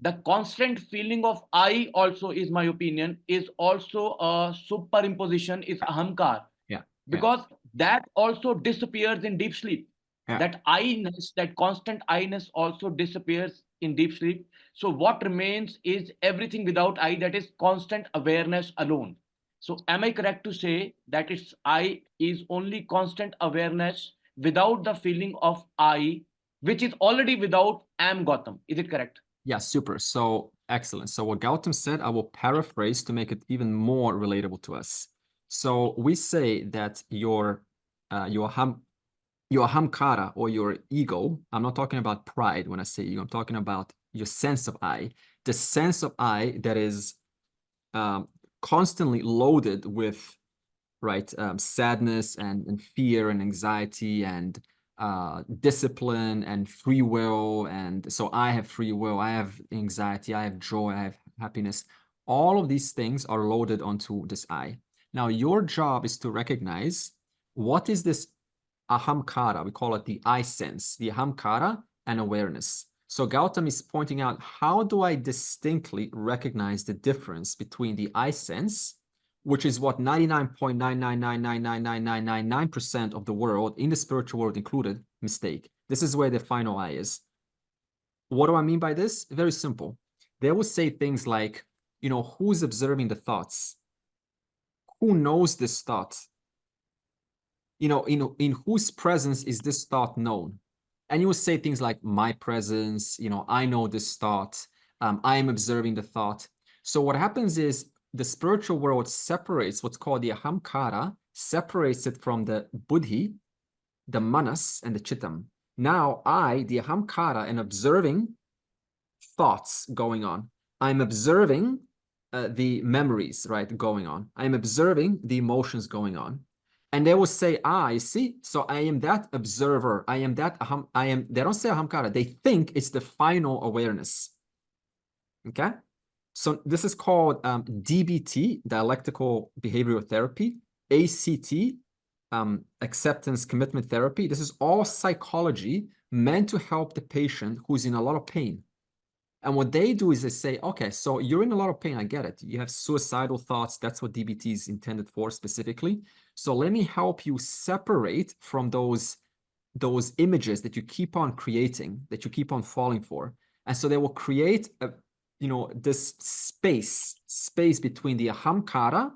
The constant feeling of I also, is my opinion, is also a superimposition, is ahamkar. Yeah. Because that also disappears in deep sleep. Yeah. That I-ness, that constant I-ness also disappears in deep sleep. So what remains is everything without I, that is constant awareness alone. So am I correct to say that it's I is only constant awareness without the feeling of I, which is already without am Gautam? Is it correct? Yeah, super. So excellent. So what Gautam said, I will paraphrase to make it even more relatable to us. So we say that your ahamkara or your ego, I'm not talking about pride when I say ego, I'm talking about your sense of I, the sense of I that is constantly loaded with, right, sadness and fear and anxiety and discipline and free will. And so I have free will, I have anxiety, I have joy, I have happiness. All of these things are loaded onto this I. Now, your job is to recognize what is this ahamkara. We call it the I sense, the ahamkara and awareness. So Gautam is pointing out, how do I distinctly recognize the difference between the I sense, which is what 99.999999999% of the world, in the spiritual world included, mistake. This is where the final I is. What do I mean by this? Very simple. They will say things like, who's observing the thoughts? Who knows this thought? In whose presence is this thought known? And you will say things like, my presence, I know this thought, I am observing the thought. So what happens is the spiritual world separates what's called the ahamkara, separates it from the buddhi, the manas, and the chittam. Now I, the ahamkara, am observing thoughts going on. I'm observing the memories, right, going on. I'm observing the emotions going on. And they will say, you see, so I am that observer. I am that, they don't say ahamkara. They think it's the final awareness. Okay? So this is called DBT, dialectical behavioral therapy, ACT, acceptance commitment therapy. This is all psychology meant to help the patient who's in a lot of pain. And what they do is they say, okay, so you're in a lot of pain. I get it. You have suicidal thoughts. That's what DBT is intended for specifically. So let me help you separate from those images that you keep on creating, that you keep on falling for. And so they will create this space between the ahamkara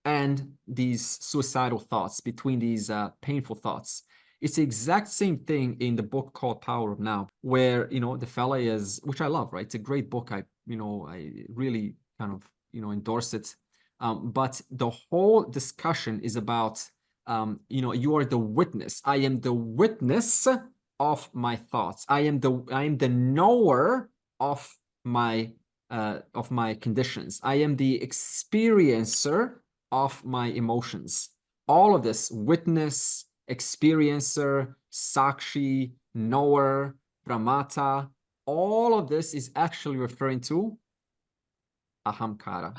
and these suicidal thoughts, between these painful thoughts. It's the exact same thing in the book called Power of Now, where, the fella is, which I love, right? It's a great book. I really kind of, endorse it. But the whole discussion is about, you are the witness. I am the witness of my thoughts. I am the knower of my conditions. I am the experiencer of my emotions. All of this, witness, experiencer, sakshi, knower, pramata, all of this is actually referring to ahamkara.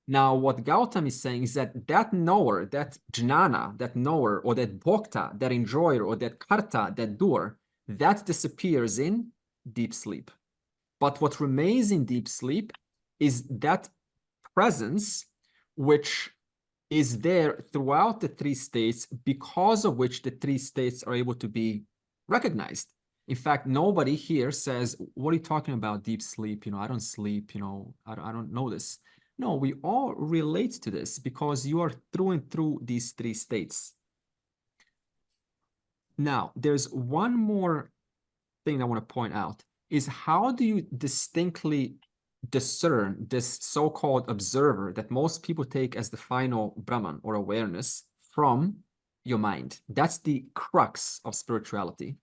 Now, what Gautam is saying is that that knower, that jnana, that knower, or that bhokta, that enjoyer, or that karta, that doer, that disappears in deep sleep. But what remains in deep sleep is that presence which is there throughout the three states, because of which the three states are able to be recognized. In fact, nobody here says, what are you talking about, deep sleep? I don't sleep, I don't know this. No, we all relate to this because you are through and through these three states. Now, there's one more thing I want to point out, is how do you distinctly discern this so-called observer that most people take as the final Brahman or awareness from your mind? That's the crux of spirituality.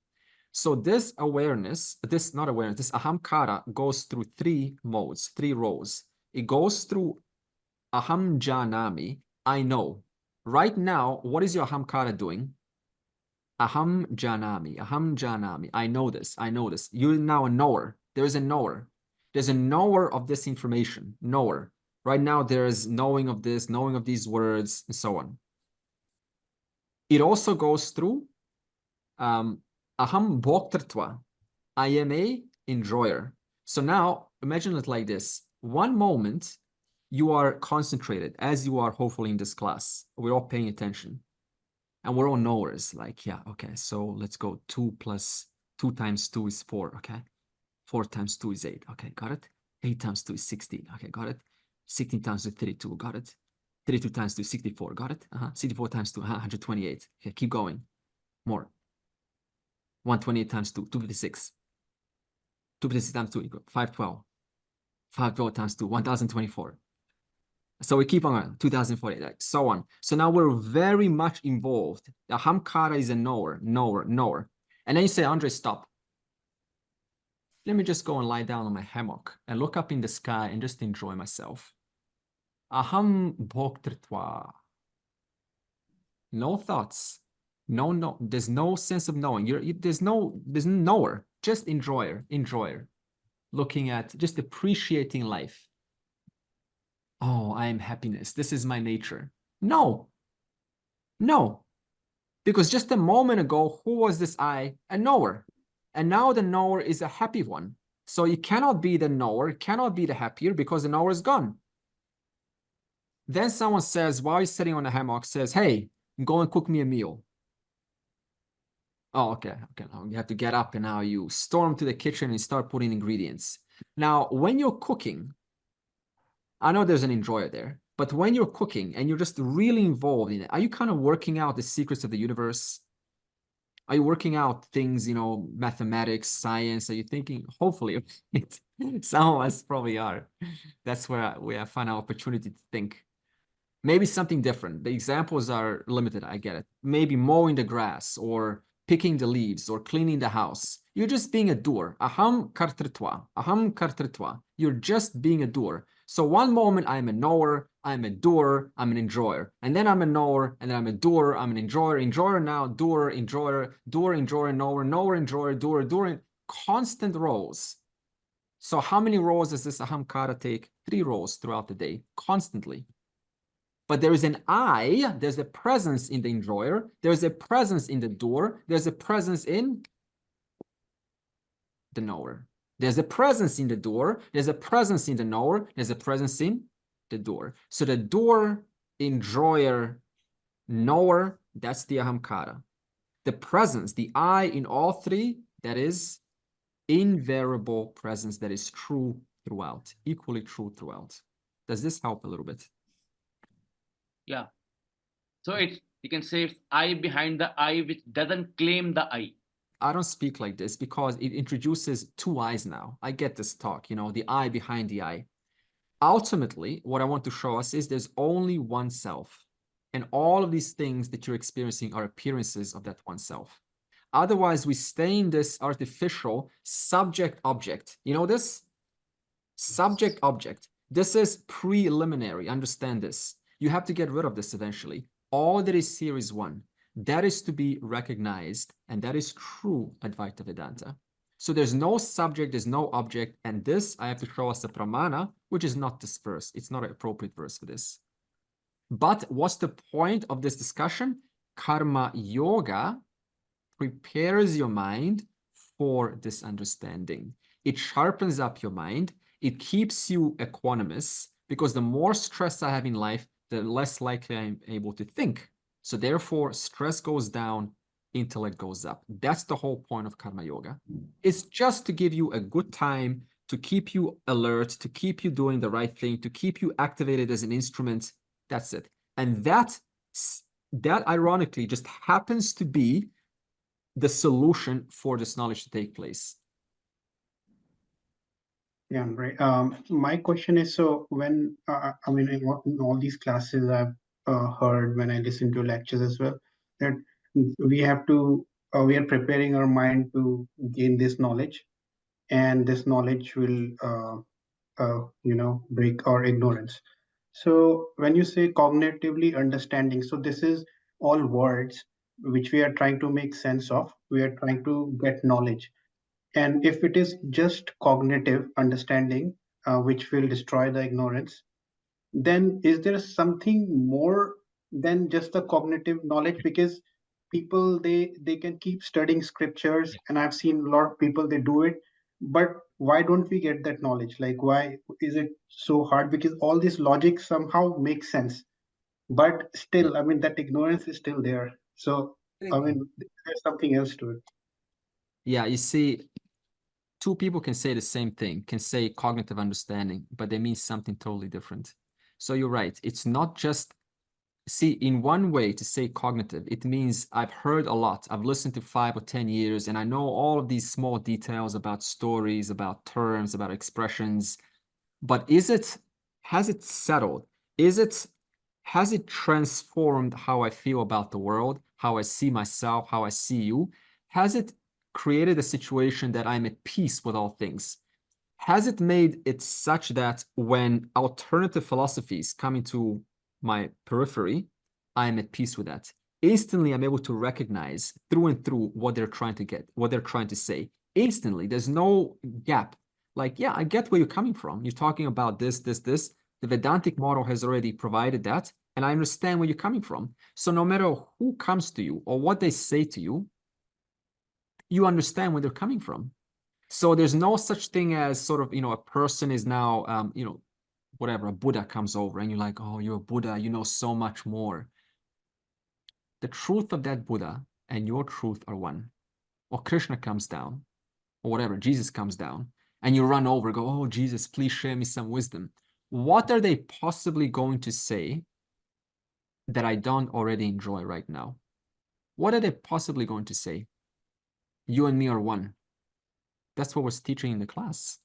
So this awareness, this ahamkara goes through three modes, three roles. It goes through aham janami, I know. Right now, what is your ahamkara doing? Aham janami, I know this, I know this. You're now a knower. There is a knower. There's a knower of this information, knower. Right now, there is knowing of this, knowing of these words, and so on. It also goes through aham bhoktartva, I am a enjoyer. So now, imagine it like this. One moment, you are concentrated, as you are hopefully in this class. We're all paying attention. And we're all knowers, like, yeah, okay, so let's go 2 times 2 is 4, okay? 4 times 2 is 8, okay, got it? 8 times 2 is 16, okay, got it? 16 times 2 is 32, got it? 32 times 2 is 64, got it? 64 times 2, 128, okay, keep going, more. 128 times 2, 256. 256 times 2 equals 512. 512 times 2, 1024. So we keep on going, 2048, like so on. So now we're very much involved. The ahamkara is a knower. And then you say, Andre, stop. Let me just go and lie down on my hammock and look up in the sky and just enjoy myself. Aham bhoktartva. No thoughts. No. There's no sense of knowing. There's no knower. Just enjoyer. Looking at, just appreciating life. Oh, I am happiness. This is my nature. No. Because just a moment ago, who was this I? A knower. And now the knower is a happy one. So it cannot be the knower, it cannot be the happier because the knower is gone. Then someone says, while he's sitting on the hammock, says, hey, go and cook me a meal. Oh, okay. Now you have to get up and now you storm to the kitchen and start putting ingredients. Now, when you're cooking, I know there's an enjoyer there, but when you're cooking and you're just really involved in it, are you kind of working out the secrets of the universe? Are you working out things, mathematics, science? Are you thinking, hopefully, some of us probably are. That's where I find our opportunity to think. Maybe something different. The examples are limited, I get it. Maybe mowing the grass or picking the leaves or cleaning the house. You're just being a doer. Aham kartritva. You're just being a doer. So one moment I'm a knower, I'm a doer, I'm an enjoyer. And then I'm a knower, and then I'm a doer, I'm an enjoyer now, doer, enjoyer, knower, enjoyer, doer, constant roles. So how many roles does this ahamkara take? 3 roles throughout the day, constantly. But there is an I, there's a presence in the enjoyer, there's a presence in the doer, there's a presence in the knower. There's a presence in the doer, there's a presence in the knower, there's a presence in the doer. So the doer, enjoyer, knower, that's the ahamkara. The presence, the I in all 3, that is invariable presence that is true throughout, equally true throughout. Does this help a little bit? Yeah. So you can say I behind the I which doesn't claim the I. I don't speak like this because it introduces 2 I's now. I get this talk, the I behind the I. Ultimately, what I want to show us is there's only one self. And all of these things that you're experiencing are appearances of that one self. Otherwise, we stay in this artificial subject-object. You know this? Subject-object. This is preliminary. Understand this. You have to get rid of this eventually. All that is here is one. That is to be recognized, and that is true Advaita Vedanta. So there's no subject, there's no object, and this I have to show us a pramana, which is not this verse. It's not an appropriate verse for this. But what's the point of this discussion? Karma yoga prepares your mind for this understanding. It sharpens up your mind. It keeps you equanimous, because the more stress I have in life, the less likely I'm able to think. So therefore, stress goes down, intellect goes up. That's the whole point of karma yoga. It's just to give you a good time, to keep you alert, to keep you doing the right thing, to keep you activated as an instrument. That's it. And that ironically just happens to be the solution for this knowledge to take place. Yeah, right. My question is, so when, I mean, in all these classes I've heard, when I listen to lectures as well, that we have to, we are preparing our mind to gain this knowledge, and this knowledge will, break our ignorance. So when you say cognitively understanding, so this is all words which we are trying to make sense of. We are trying to get knowledge. And if it is just cognitive understanding, which will destroy the ignorance, then is there something more than just the cognitive knowledge? Because people, they can keep studying scriptures, and I've seen a lot of people, they do it, but why don't we get that knowledge? Like, why is it so hard? Because all this logic somehow makes sense, but still, I mean, that ignorance is still there. So I mean, there's something else to it. Yeah, you see, two people can say the same thing, can say cognitive understanding, but they mean something totally different. So you're right. It's not just, see, in one way to say cognitive, it means I've heard a lot. I've listened to 5 or 10 years, and I know all of these small details about stories, about terms, about expressions. But has it settled? Has it transformed how I feel about the world, how I see myself, how I see you? Has it created a situation that I'm at peace with all things? Has it made it such that when alternative philosophies come into my periphery, I'm at peace with that? Instantly, I'm able to recognize through and through what they're trying to get, what they're trying to say. Instantly, there's no gap. Like, yeah, I get where you're coming from. You're talking about this, this, this. The Vedantic model has already provided that, and I understand where you're coming from. So no matter who comes to you or what they say to you, you understand where they're coming from. So there's no such thing as sort of, a person is now, whatever, a Buddha comes over and you're like, oh, you're a Buddha, you know so much more. The truth of that Buddha and your truth are one. Or Krishna comes down, or whatever, Jesus comes down, and you run over, go, oh, Jesus, please share me some wisdom. What are they possibly going to say that I don't already enjoy right now? What are they possibly going to say? You and me are one. That's what we're teaching in the class.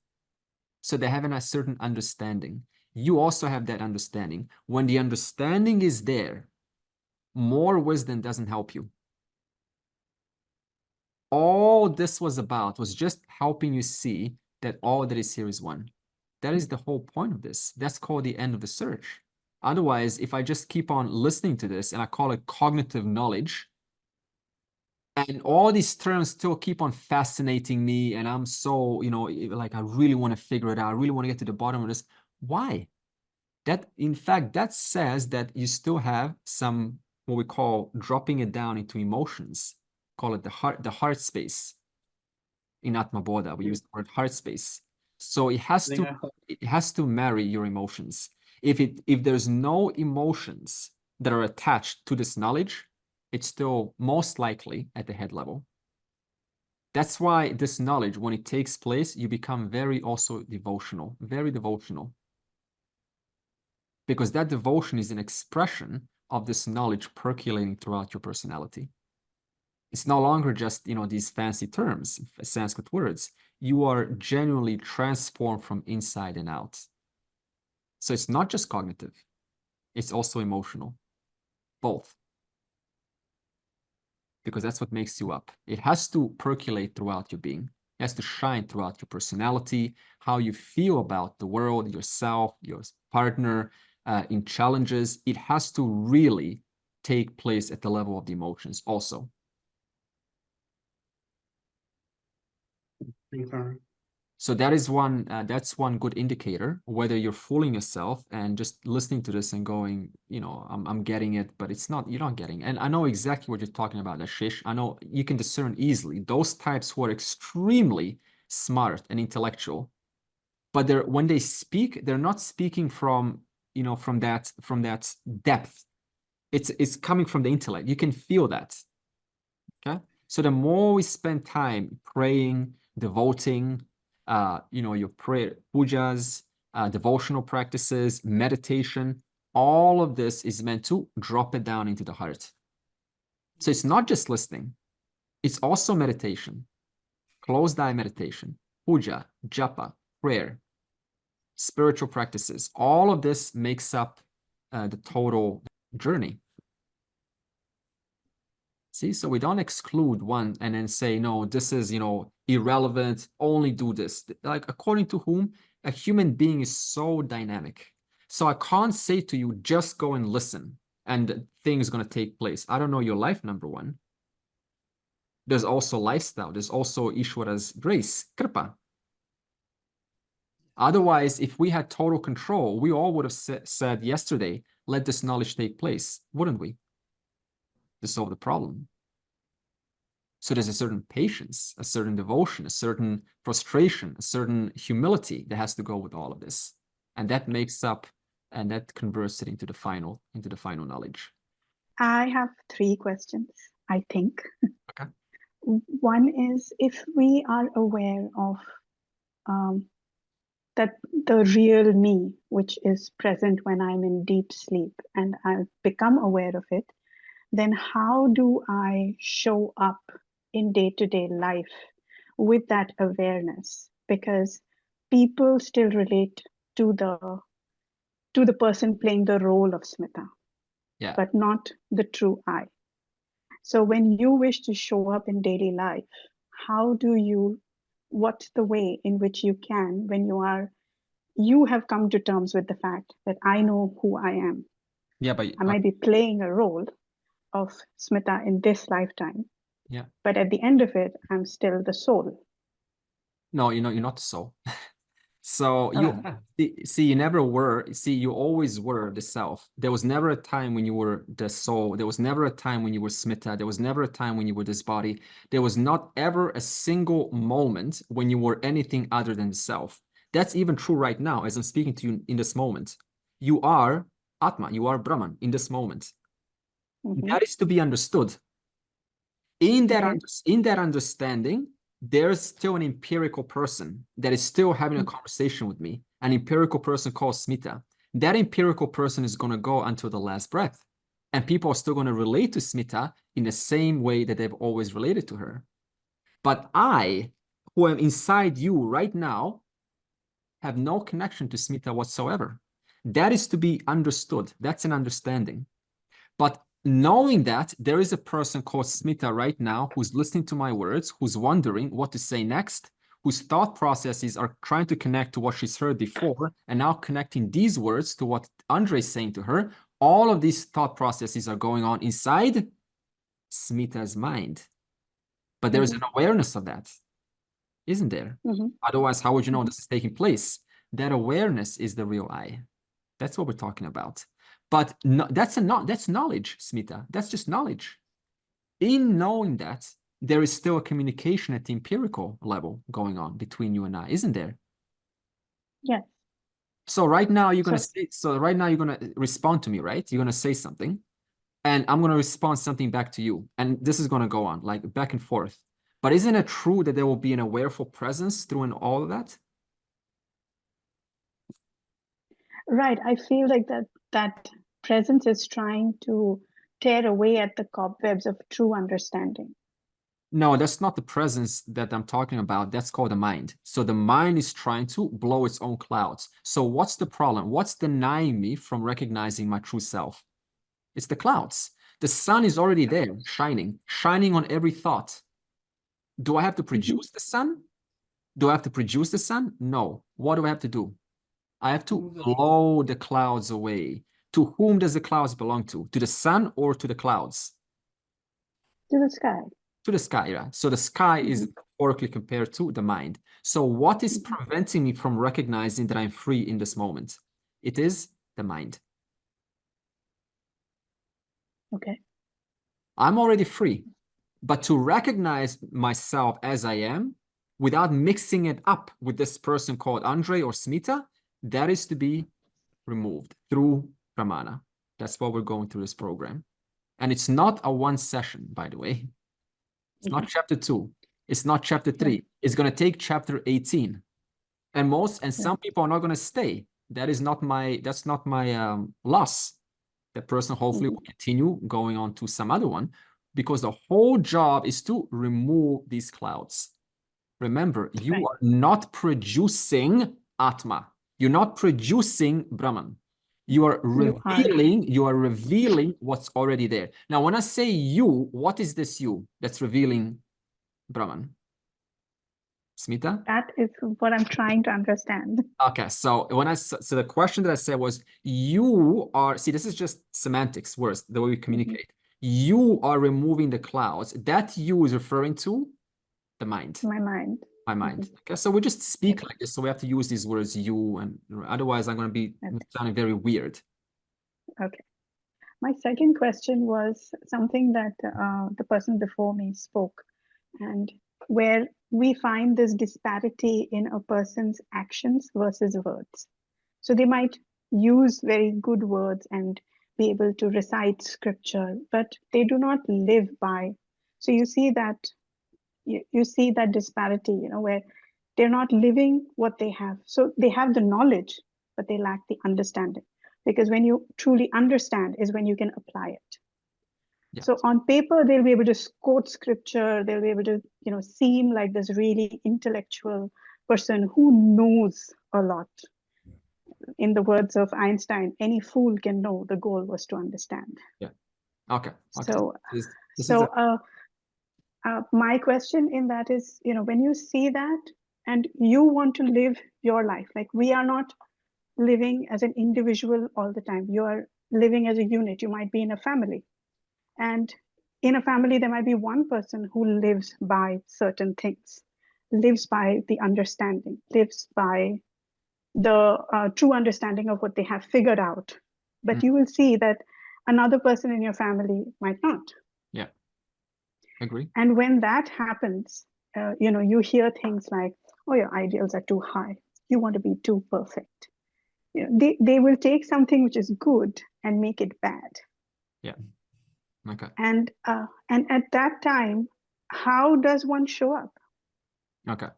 So they're having a certain understanding. You also have that understanding. When the understanding is there, more wisdom doesn't help you. All this was about was just helping you see that all that is here is one. That is the whole point of this. That's called the end of the search. Otherwise, if I just keep on listening to this and I call it cognitive knowledge, and all these terms still keep on fascinating me, and I'm so, like I really want to figure it out. I really want to get to the bottom of this. Why? In fact, that says that you still have some, what we call dropping it down into emotions. Call it the heart space. In Atma Bodha, we use the word heart space. So it has to marry your emotions. If there's no emotions that are attached to this knowledge, it's still most likely at the head level. That's why this knowledge, when it takes place, you become very also devotional, very devotional. Because that devotion is an expression of this knowledge percolating throughout your personality. It's no longer just, these fancy terms, Sanskrit words. You are genuinely transformed from inside and out. So it's not just cognitive. It's also emotional. Both. Because that's what makes you up. It has to percolate throughout your being. It has to shine throughout your personality, how you feel about the world, yourself, your partner, in challenges. It has to really take place at the level of the emotions also. Thanks, Arne. So that is one, that's one good indicator, whether you're fooling yourself and just listening to this and going, you know, I'm getting it, but it's not, you're not getting it. And I know exactly what you're talking about, Ashish. I know you can discern easily those types who are extremely smart and intellectual, but they're, when they speak, they're not speaking from, you know, from that depth. It's coming from the intellect. You can feel that. Okay. So the more we spend time praying, devoting, you know, your prayer, pujas, devotional practices, meditation, all of this is meant to drop it down into the heart. So it's not just listening, it's also meditation, closed eye meditation, puja, japa, prayer, spiritual practices. All of this makes up the total journey. See, so we don't exclude one and then say, no, this is, you know, irrelevant, only do this. Like, according to whom? A human being is so dynamic. So I can't say to you, just go and listen and things going to take place. I don't know your life, number one. There's also lifestyle. There's also Ishwara's grace, kripa. Otherwise, if we had total control, we all would have said yesterday, let this knowledge take place, wouldn't we? To solve the problem. So there's a certain patience, a certain devotion, a certain frustration, a certain humility that has to go with all of this. And that makes up, and that converts it into the final knowledge. I have 3 questions, I think. Okay. One is, if we are aware of that the real me, which is present when I'm in deep sleep, and I've become aware of it, then how do I show up in day-to-day life with that awareness? Because people still relate to the person playing the role of Smita, yeah, but not the true I. So when you wish to show up in daily life, what's the way in which you can, when you have come to terms with the fact that I know who I am. Yeah, but I might be playing a role of Smita in this lifetime. Yeah. But at the end of it, I'm still the soul. No, you're not the soul. So you never were, you always were the self. There was never a time when you were the soul. There was never a time when you were Smita. There was never a time when you were this body. There was not ever a single moment when you were anything other than the self. That's even true right now as I'm speaking to you in this moment. You are Atman, you are Brahman in this moment. Mm-hmm. That is to be understood. In that understanding, there's still an empirical person that is still having a conversation with me, an empirical person called Smita. That empirical person is going to go until the last breath. And people are still going to relate to Smita in the same way that they've always related to her. But I, who am inside you right now, have no connection to Smita whatsoever. That is to be understood. That's an understanding. But knowing that there is a person called Smita right now who's listening to my words, who's wondering what to say next, whose thought processes are trying to connect to what she's heard before, and now connecting these words to what Andre is saying to her, all of these thought processes are going on inside Smita's mind. But there is an awareness of that, isn't there? Otherwise, how would you know this is taking place? That awareness is the real I. That's what we're talking about. But no, that's knowledge, Smita. That's just knowledge. In knowing that, there is still a communication at the empirical level going on between you and I, isn't there? Yes. So right now you're going to say, right now you're going to respond to me, right? You're going to say something, and I'm going to respond something back to you. And this is going to go on like back and forth. But isn't it true that there will be an awareful presence through in all of that? Right. I feel like that presence is trying to tear away at the cobwebs of true understanding. No, that's not the presence that I'm talking about. That's called the mind. So the mind is trying to blow its own clouds. So what's the problem? What's denying me from recognizing my true self? It's the clouds. The sun is already there, shining on every thought. Do I have to produce the sun? Do I have to produce the sun? No. What do I have to do? I have to blow the clouds away. To whom does the clouds belong to? To the sun or to the clouds? To the sky. To the sky, yeah. So the sky is metaphorically compared to the mind. So what is preventing me from recognizing that I'm free in this moment? It is the mind. Okay. I'm already free, but to recognize myself as I am without mixing it up with this person called Andre or Smita, that is to be removed through pramana. That's what we're going through this program. And it's not a one session, by the way. It's not chapter 2. It's not chapter 3. It's going to take chapter 18. And some people are not going to stay. That's not my loss. That person hopefully will continue going on to some other one, because the whole job is to remove these clouds. Remember, you are not producing Atma. You're not producing Brahman. You are revealing what's already there. Now, when I say you, what is this you that's revealing Brahman? Smita? That is what I'm trying to understand. Okay, so so the question that I said was, you are, see, this is just semantics, words, the way we communicate. You are removing the clouds. That you is referring to the mind. My mind. My mind. Okay, so we just speak like this. So we have to use these words, you, and otherwise I'm going to be sounding very weird. Okay. My second question was something that the person before me spoke, and where we find this disparity in a person's actions versus words. So they might use very good words and be able to recite scripture, but they do not live by. So you see that you see that disparity, where they're not living what they have. So they have the knowledge, but they lack the understanding. Because when you truly understand is when you can apply it. Yes. So on paper, they'll be able to quote scripture. They'll be able to, seem like this really intellectual person who knows a lot. In the words of Einstein, any fool can know. The goal was to understand. Yeah. Okay. So, my question in that is, when you see that and you want to live your life, like we are not living as an individual all the time. You are living as a unit. You might be in a family. And in a family, there might be one person who lives by certain things, lives by the understanding, lives by the true understanding of what they have figured out. But you will see that another person in your family might not. Yeah, agree. And when that happens, you hear things like, oh, your ideals are too high. You want to be too perfect. They will take something which is good and make it bad. Yeah. Okay. And at that time, how does one show up? Okay.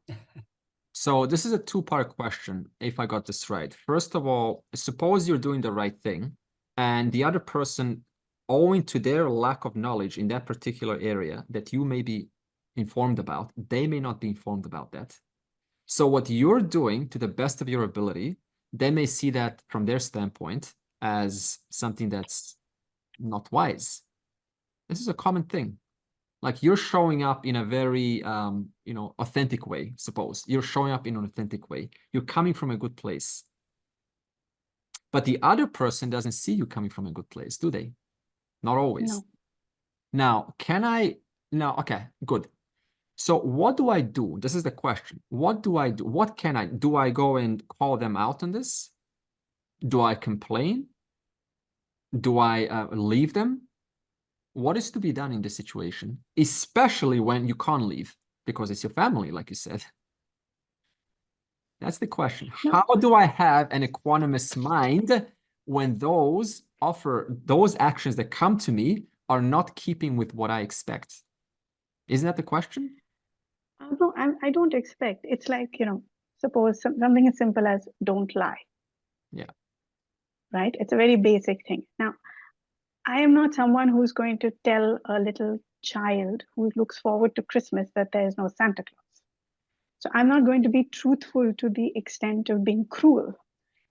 So this is a two-part question, if I got this right. First of all, suppose you're doing the right thing, and the other person, owing to their lack of knowledge in that particular area that you may be informed about, they may not be informed about that. So what you're doing to the best of your ability, they may see that from their standpoint as something that's not wise. This is a common thing. Like you're showing up in a very, authentic way, suppose. You're showing up in an authentic way. You're coming from a good place. But the other person doesn't see you coming from a good place, do they? Not always. No. Now, okay, good. So what do I do? This is the question. What do I do? What can I do? Do I go and call them out on this? Do I complain? Do I leave them? What is to be done in this situation, especially when you can't leave because it's your family, like you said? That's the question. No. How do I have an equanimous mind when those actions that come to me are not keeping with what I expect? Isn't that the question? No, I don't expect. It's like, suppose something as simple as don't lie. Yeah. Right? It's a very basic thing. Now, I am not someone who's going to tell a little child who looks forward to Christmas that there is no Santa Claus. So I'm not going to be truthful to the extent of being cruel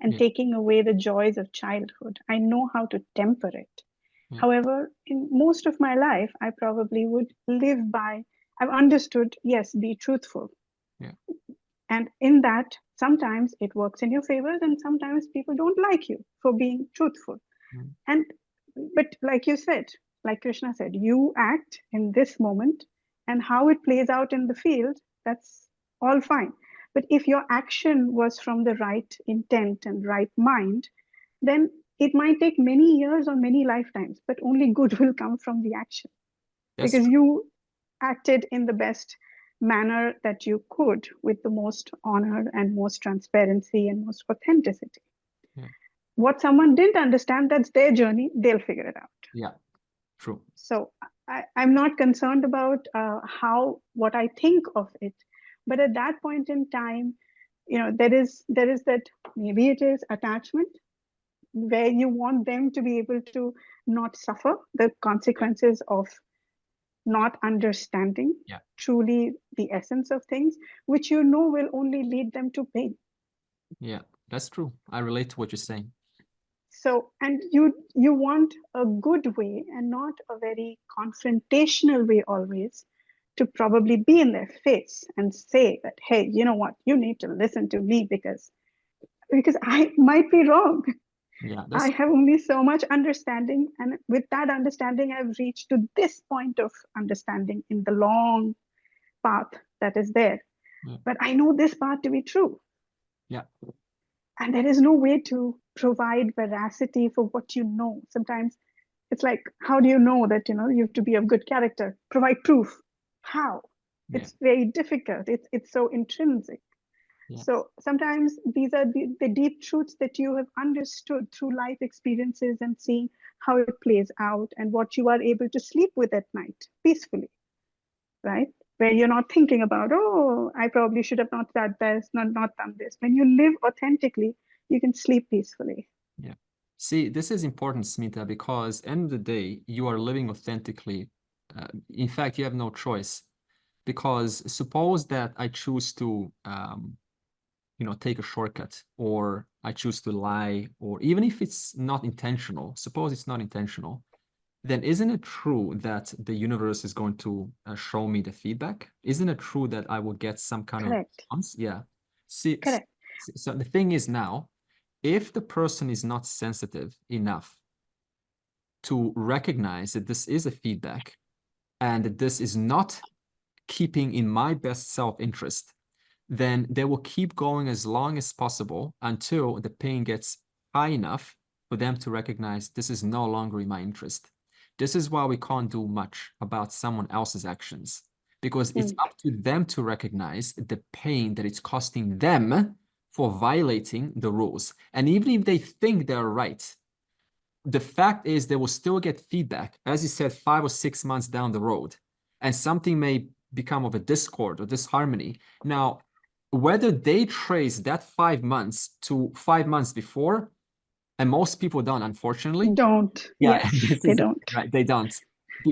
and taking away the joys of childhood. I know how to temper it. However, in most of my life, I probably would live by, I've understood, yes, be truthful. Yeah. And in that, sometimes it works in your favor, and sometimes people don't like you for being truthful. But like you said, like Krishna said, you act in this moment, and how it plays out in the field, That's all fine. But if your action was from the right intent and right mind, then it might take many years or many lifetimes, but only good will come from the action. That's because true. you acted in the best manner that you could, with the most honor and most transparency and most authenticity. Yeah. What someone didn't understand, that's their journey, they'll figure it out. Yeah, true. So I'm not concerned about what I think of it, but at that point in time, there is that, maybe it is attachment, where you want them to be able to not suffer the consequences of not understanding truly the essence of things, which will only lead them to pain. Yeah, that's true. I relate to what you're saying. So, and you want a good way and not a very confrontational way always, to probably be in their face and say that, hey, you know what, you need to listen to me because I might be wrong. Yeah, I have only so much understanding, and with that understanding, I've reached to this point of understanding in the long path that is there. Yeah. But I know this part to be true. Yeah. And there is no way to provide veracity for what you know. Sometimes it's like, how do you know that you have to be of good character? Provide proof. How? Yeah. It's very difficult. It's so intrinsic. Yeah. So sometimes these are the deep truths that you have understood through life experiences and seeing how it plays out and what you are able to sleep with at night peacefully, right? Where you're not thinking about, oh, I probably should have not done this, not done this. When you live authentically, you can sleep peacefully. Yeah. See, this is important, Smita, because end of the day, you are living authentically. In fact, you have no choice, because suppose that I choose to take a shortcut, or I choose to lie, or even if it's not intentional, suppose it's not intentional, then isn't it true that the universe is going to show me the feedback? Isn't it true that I will get some kind Correct. of response? Yeah. See, Correct. so the thing is now, if the person is not sensitive enough to recognize that this is a feedback and that this is not keeping in my best self-interest, then they will keep going as long as possible until the pain gets high enough for them to recognize this is no longer in my interest. This is why we can't do much about someone else's actions, because it's up to them to recognize the pain that it's costing them for violating the rules. And even if they think they're right, the fact is they will still get feedback, as you said, 5 or 6 months down the road, and something may become of a discord or disharmony. Now, whether they trace that 5 months to 5 months before, and most people don't, unfortunately. Don't. Yeah, Yes, they don't. Right, they don't.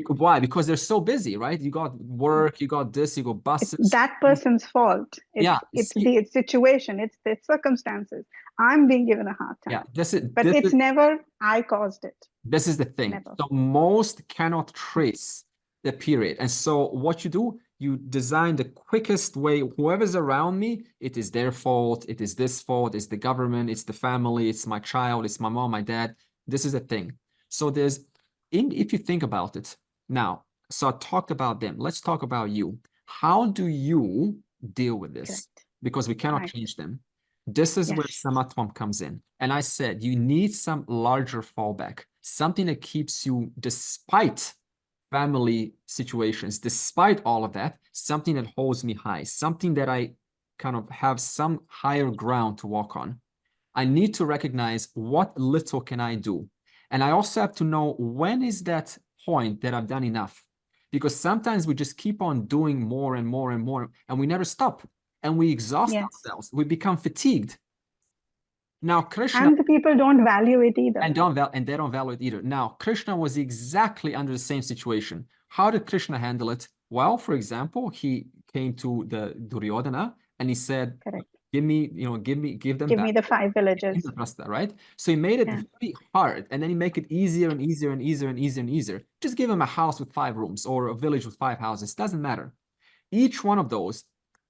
Why? Because they're so busy, right? You got work, you got this, you got buses. It's that person's fault. It's the situation, it's the circumstances. I'm being given a hard time. Yeah, but it's never I caused it. This is the thing. Never. So most cannot trace the period. And so what you do, you design the quickest way. Whoever's around me, it is their fault. It is this fault. It's the government. It's the family. It's my child. It's my mom, my dad. This is the thing. So if you think about it now, so I talked about them. Let's talk about you. How do you deal with this? Correct. Because we cannot change them. This is where samatvam comes in. And I said, you need some larger fallback, something that keeps you, despite family situations, despite all of that, something that holds me high, something that I kind of have some higher ground to walk on. I need to recognize what little can I do. And I also have to know when is that point that I've done enough. Because sometimes we just keep on doing more and more and more, and we never stop. And we exhaust ourselves. We become fatigued. Now, Krishna... And the people don't value it either. And they don't value it either. Now, Krishna was exactly under the same situation. How did Krishna handle it? Well, for example, he came to the Duryodhana and he said, give me the 5 villages. Right? So he made it very hard, and then he made it easier and easier and easier and easier and easier. Just give him a house with 5 rooms or a village with 5 houses. Doesn't matter. Each one of those,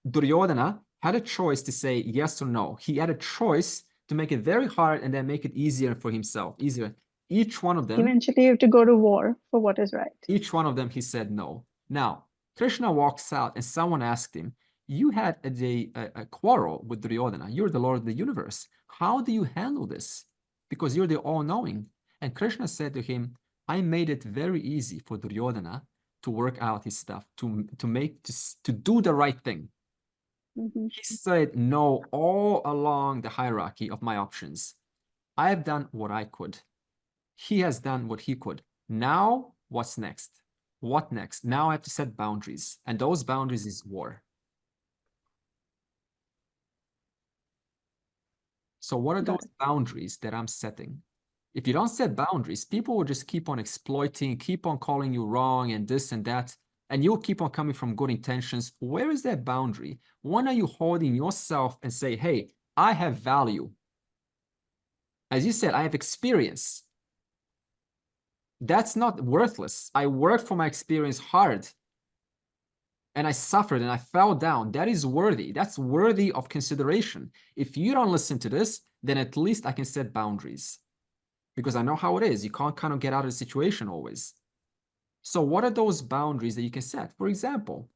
Duryodhana had a choice to say yes or no. He had a choice to make it very hard and then make it easier for himself. Easier. Each one of them. Eventually, you have to go to war for what is right. Each one of them, he said no. Now, Krishna walks out and someone asked him, You had a quarrel with Duryodhana. You're the Lord of the universe. How do you handle this? Because you're the all-knowing. And Krishna said to him, I made it very easy for Duryodhana to work out his stuff, to do the right thing. He said no all along the hierarchy of my options. I have done what I could. He has done what he could. Now, what's next? What next? Now I have to set boundaries. And those boundaries is war. So what are those boundaries that I'm setting? If you don't set boundaries, people will just keep on exploiting, keep on calling you wrong and this and that. And you'll keep on coming from good intentions. Where is that boundary? When are you holding yourself and say, hey, I have value? As you said, I have experience. That's not worthless. I worked for my experience hard. And I suffered and I fell down. That is worthy. That's worthy of consideration. If you don't listen to this, then at least I can set boundaries. Because I know how it is. You can't kind of get out of the situation always. So what are those boundaries that you can set? For example,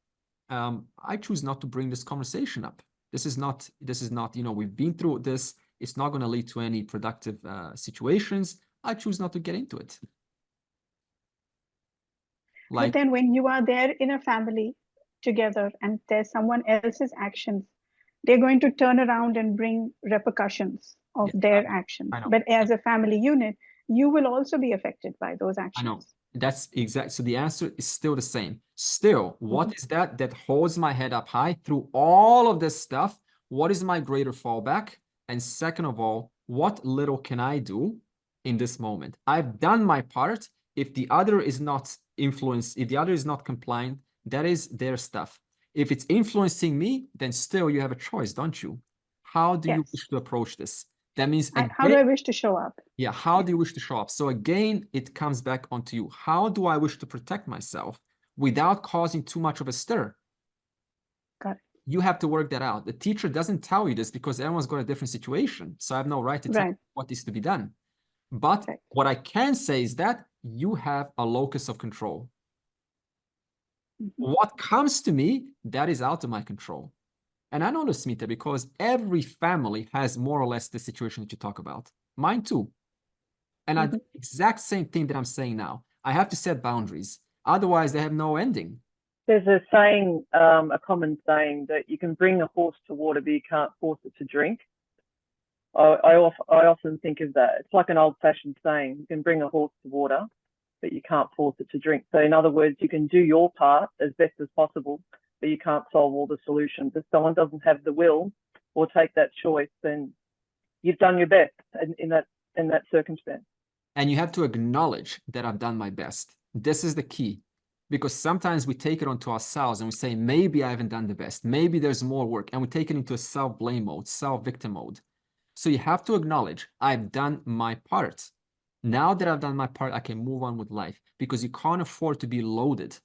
I choose not to bring this conversation up. This is not, we've been through this. It's not going to lead to any productive situations. I choose not to get into it. But then when you are there in a family together and there's someone else's actions, they're going to turn around and bring repercussions of their actions. But as a family unit, you will also be affected by those actions. I know. That's exact. So the answer is still the same. Still, what is that holds my head up high through all of this stuff? What is my greater fallback? And second of all, what little can I do in this moment? I've done my part. If the other is not influenced, if the other is not compliant, that is their stuff. If it's influencing me, then still you have a choice, don't you? How do you wish to approach this? That means again, how do I wish to show up? Yeah, how do you wish to show up? So again, it comes back onto you. How do I wish to protect myself without causing too much of a stir? Got it. You have to work that out. The teacher doesn't tell you this because everyone's got a different situation. So I have no right to tell you what is to be done. But what I can say is that you have a locus of control. What comes to me, that is out of my control. And I know this, Smita, because every family has more or less the situation that you talk about. Mine too. And I do the exact same thing that I'm saying now. I have to set boundaries. Otherwise, they have no ending. There's a saying, a common saying, that you can bring a horse to water, but you can't force it to drink. I often think of that. It's like an old-fashioned saying. You can bring a horse to water, but you can't force it to drink. So in other words, you can do your part as best as possible, but you can't solve all the solutions. If someone doesn't have the will or take that choice, then you've done your best in that circumstance. And you have to acknowledge that I've done my best. This is the key. Because sometimes we take it onto ourselves and we say, maybe I haven't done the best. Maybe there's more work. And we take it into a self-blame mode, self-victim mode. So you have to acknowledge, I've done my part. Now that I've done my part, I can move on with life. Because you can't afford to be loaded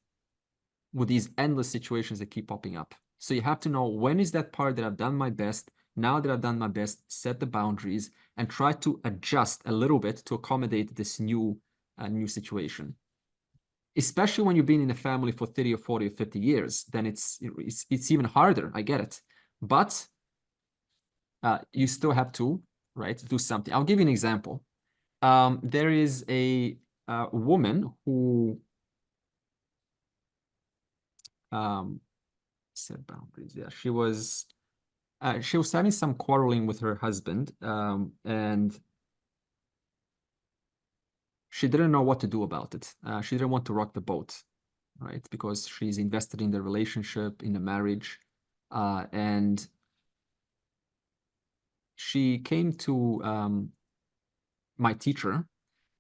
with these endless situations that keep popping up. So you have to know, when is that part that I've done my best? Now that I've done my best, set the boundaries and try to adjust a little bit to accommodate this new situation. Especially when you've been in a family for 30 or 40 or 50 years, then it's even harder. I get it. But you still have to, do something. I'll give you an example. There is a woman who set boundaries. Yeah, she was having some quarreling with her husband, and she didn't know what to do about it. She didn't want to rock the boat, right? Because she's invested in the relationship, in the marriage, and she came to my teacher,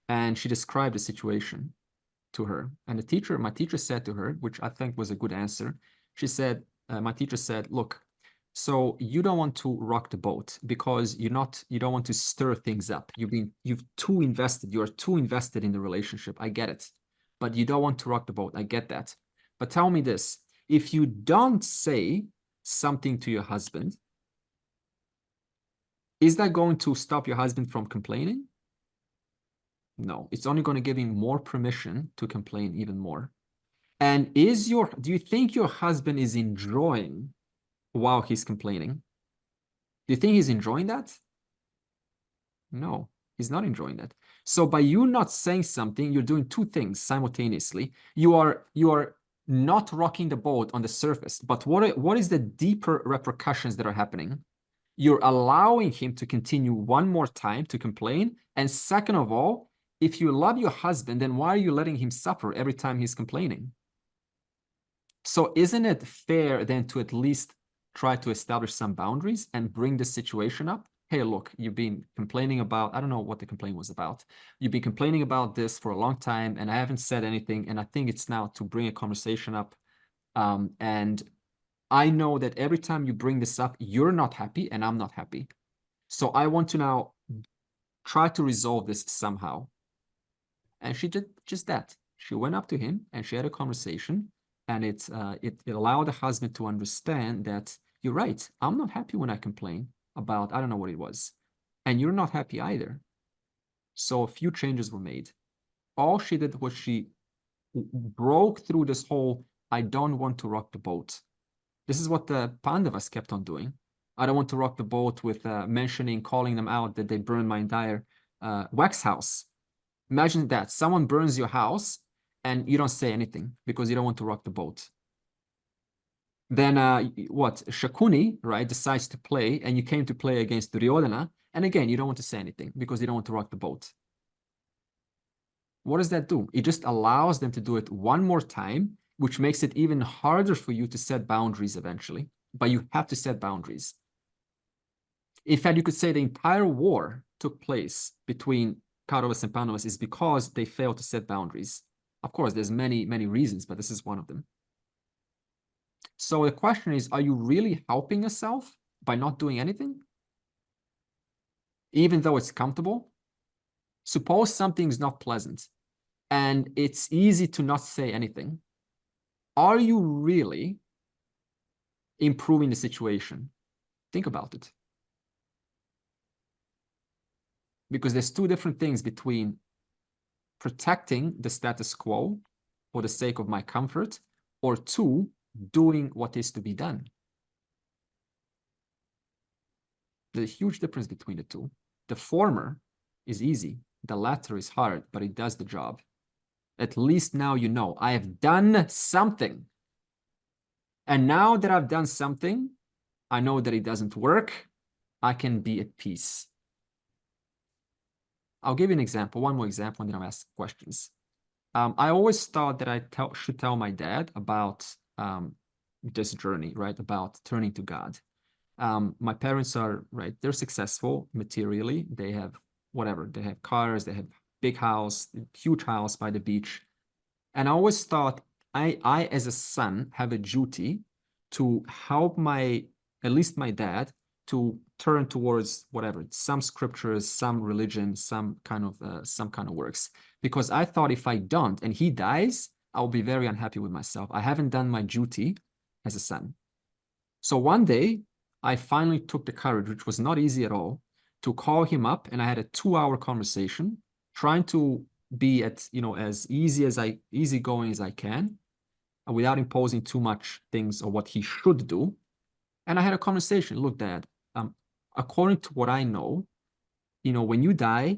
and she described the situation to her. And my teacher said to her, which I think was a good answer. She said, my teacher said, look, so you don't want to rock the boat because you don't want to stir things up. You're too invested in the relationship. I get it. But you don't want to rock the boat. I get that. But tell me this, if you don't say something to your husband, is that going to stop your husband from complaining? No, it's only going to give him more permission to complain even more. And do you think your husband is enjoying while he's complaining. Do you think he's enjoying that? No, he's not enjoying that. So by you not saying something, you're doing two things simultaneously. You are not rocking the boat on the surface, but what is the deeper repercussions that are happening? You're allowing him to continue one more time to complain. And second of all, if you love your husband, then why are you letting him suffer every time he's complaining? So isn't it fair then to at least try to establish some boundaries and bring the situation up? Hey, look, you've been complaining about, I don't know what the complaint was about. You've been complaining about this for a long time and I haven't said anything. And I think it's now to bring a conversation up. And I know that every time you bring this up, you're not happy and I'm not happy. So I want to now try to resolve this somehow. And she did just that. She went up to him and she had a conversation, and it allowed the husband to understand that you're right. I'm not happy when I complain about, I don't know what it was, and you're not happy either. So a few changes were made. All she did was she broke through this whole, I don't want to rock the boat. This is what the Pandavas kept on doing. I don't want to rock the boat with calling them out that they burned my entire wax house. Imagine that. Someone burns your house and you don't say anything because you don't want to rock the boat. Then Shakuni, right, decides to play, and you came to play against Duryodhana. And again, you don't want to say anything because you don't want to rock the boat. What does that do? It just allows them to do it one more time, which makes it even harder for you to set boundaries eventually. But you have to set boundaries. In fact, you could say the entire war took place between Kauravas and Pandavas is because they failed to set boundaries. Of course, there's many, many reasons, but this is one of them. So the question is, are you really helping yourself by not doing anything? Even though it's comfortable? Suppose something's not pleasant and it's easy to not say anything. Are you really improving the situation? Think about it. Because there's two different things between protecting the status quo for the sake of my comfort, or two, doing what is to be done. There's a huge difference between the two. The former is easy. The latter is hard, but it does the job. At least now you know, I have done something. And now that I've done something, I know that it doesn't work. I can be at peace. I'll give you an example, one more example, and then I'll ask questions. I always thought that I should tell my dad about this journey, right? About turning to God. My parents are, right, they're successful materially. They have whatever, they have cars, they have big house, huge house by the beach. And I always thought I as a son have a duty to help at least my dad to turn towards whatever, some scriptures, some religion, some kind of works. Because I thought if I don't and he dies, I'll be very unhappy with myself. I haven't done my duty as a son. So one day I finally took the courage, which was not easy at all, to call him up, and I had a 2-hour conversation trying to be as easygoing as I can without imposing too much things or what he should do. And I had a conversation. Look, Dad, according to what I know, when you die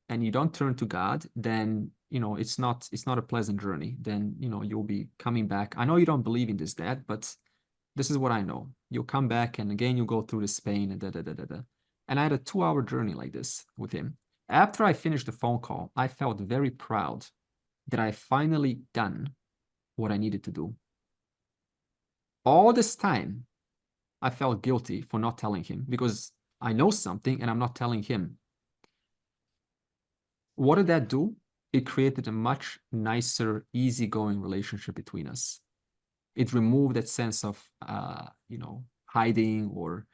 and you don't turn to God, then, it's not a pleasant journey. Then, you'll be coming back. I know you don't believe in this, Dad, but this is what I know. You'll come back and again, you'll go through this pain and And I had a 2-hour journey like this with him. After I finished the phone call, I felt very proud that I finally done what I needed to do. All this time, I felt guilty for not telling him because I know something and I'm not telling him. What did that do? It created a much nicer, easygoing relationship between us. It removed that sense of, hiding or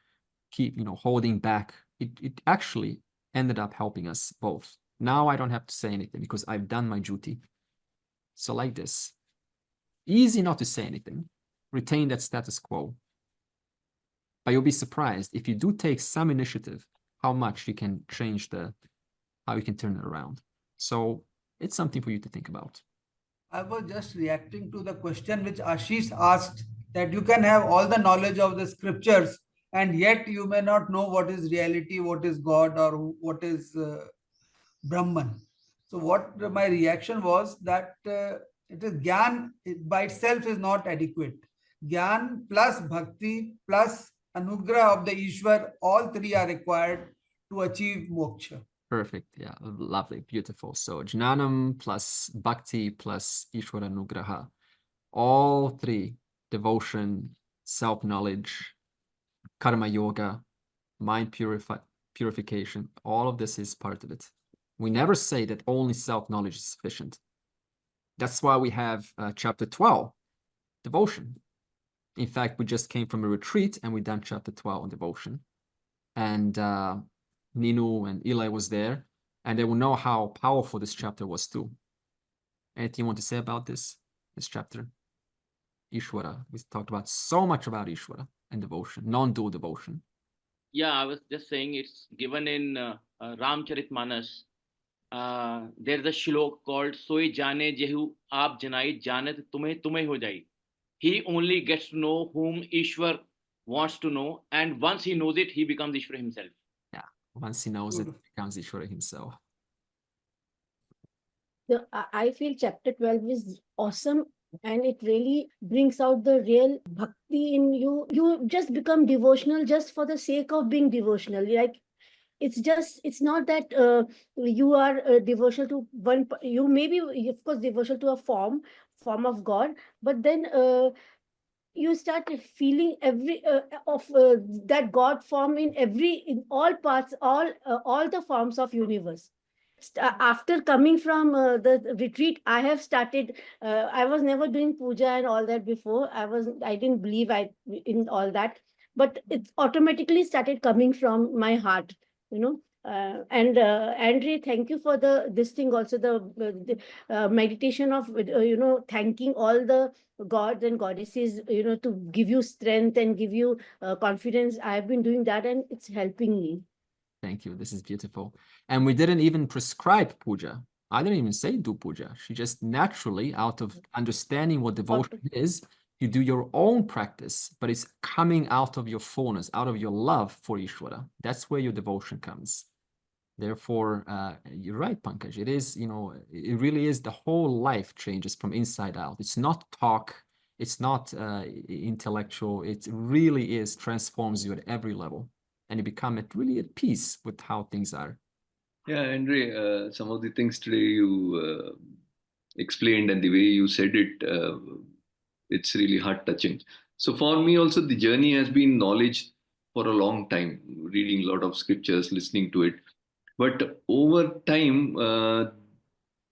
holding back. It actually ended up helping us both. Now I don't have to say anything because I've done my duty. So like this, easy not to say anything, retain that status quo. But you'll be surprised if you do take some initiative, how much you can change how you can turn it around. So it's something for you to think about. I was just reacting to the question which Ashish asked that you can have all the knowledge of the scriptures and yet you may not know what is reality, what is God, or what is Brahman. So what my reaction was that it is Gyan by itself is not adequate. Gyan plus Bhakti plus Anugrah of the Ishwar, all three are required to achieve moksha. Perfect. Yeah, lovely, beautiful. So Jnanam plus Bhakti plus Ishwara Nugraha. All three, devotion, self-knowledge, karma yoga, mind purification, all of this is part of it. We never say that only self-knowledge is sufficient. That's why we have chapter 12, devotion. In fact, we just came from a retreat and we done chapter 12 on devotion. And Ninu and Eli was there, and they will know how powerful this chapter was too. Anything you want to say about this chapter? Ishwara. We talked about so much about Ishwara and devotion, non-dual devotion. Yeah, I was just saying it's given in Ramcharitmanas. There's a shlok called Soy Jane Jehu Aap Janai Janat Tumhe Tumhe Ho Jai. He only gets to know whom Ishwar wants to know, and once he knows it, he becomes Ishwar himself. Yeah, once he knows it, he becomes Ishwara himself. I feel chapter 12 is awesome, and it really brings out the real bhakti in you. You just become devotional just for the sake of being devotional. Like, it's not that you are devotional to one, you may be, of course, devotional to a form of God, but then you start feeling every of that God form in all parts, all the forms of universe. After coming from the retreat, I have started, I was never doing puja and all that before. I didn't believe in all that, but it automatically started coming from my heart, you know. And Andre, thank you for this thing also, the meditation of thanking all the gods and goddesses, to give you strength and give you confidence. I have been doing that and it's helping me. Thank you. This is beautiful. And we didn't even prescribe puja. I didn't even say do puja. She just naturally, out of understanding what devotion is, you do your own practice, but it's coming out of your fullness, out of your love for Ishvara. That's where your devotion comes. Therefore, you're right, Pankaj. It is, it really is, the whole life changes from inside out. It's not talk. It's not intellectual. It really is, transforms you at every level. And you become really at peace with how things are. Yeah, Andre, some of the things today you explained and the way you said it, it's really heart-touching. So for me also, the journey has been knowledge for a long time, reading a lot of scriptures, listening to it. But over time, a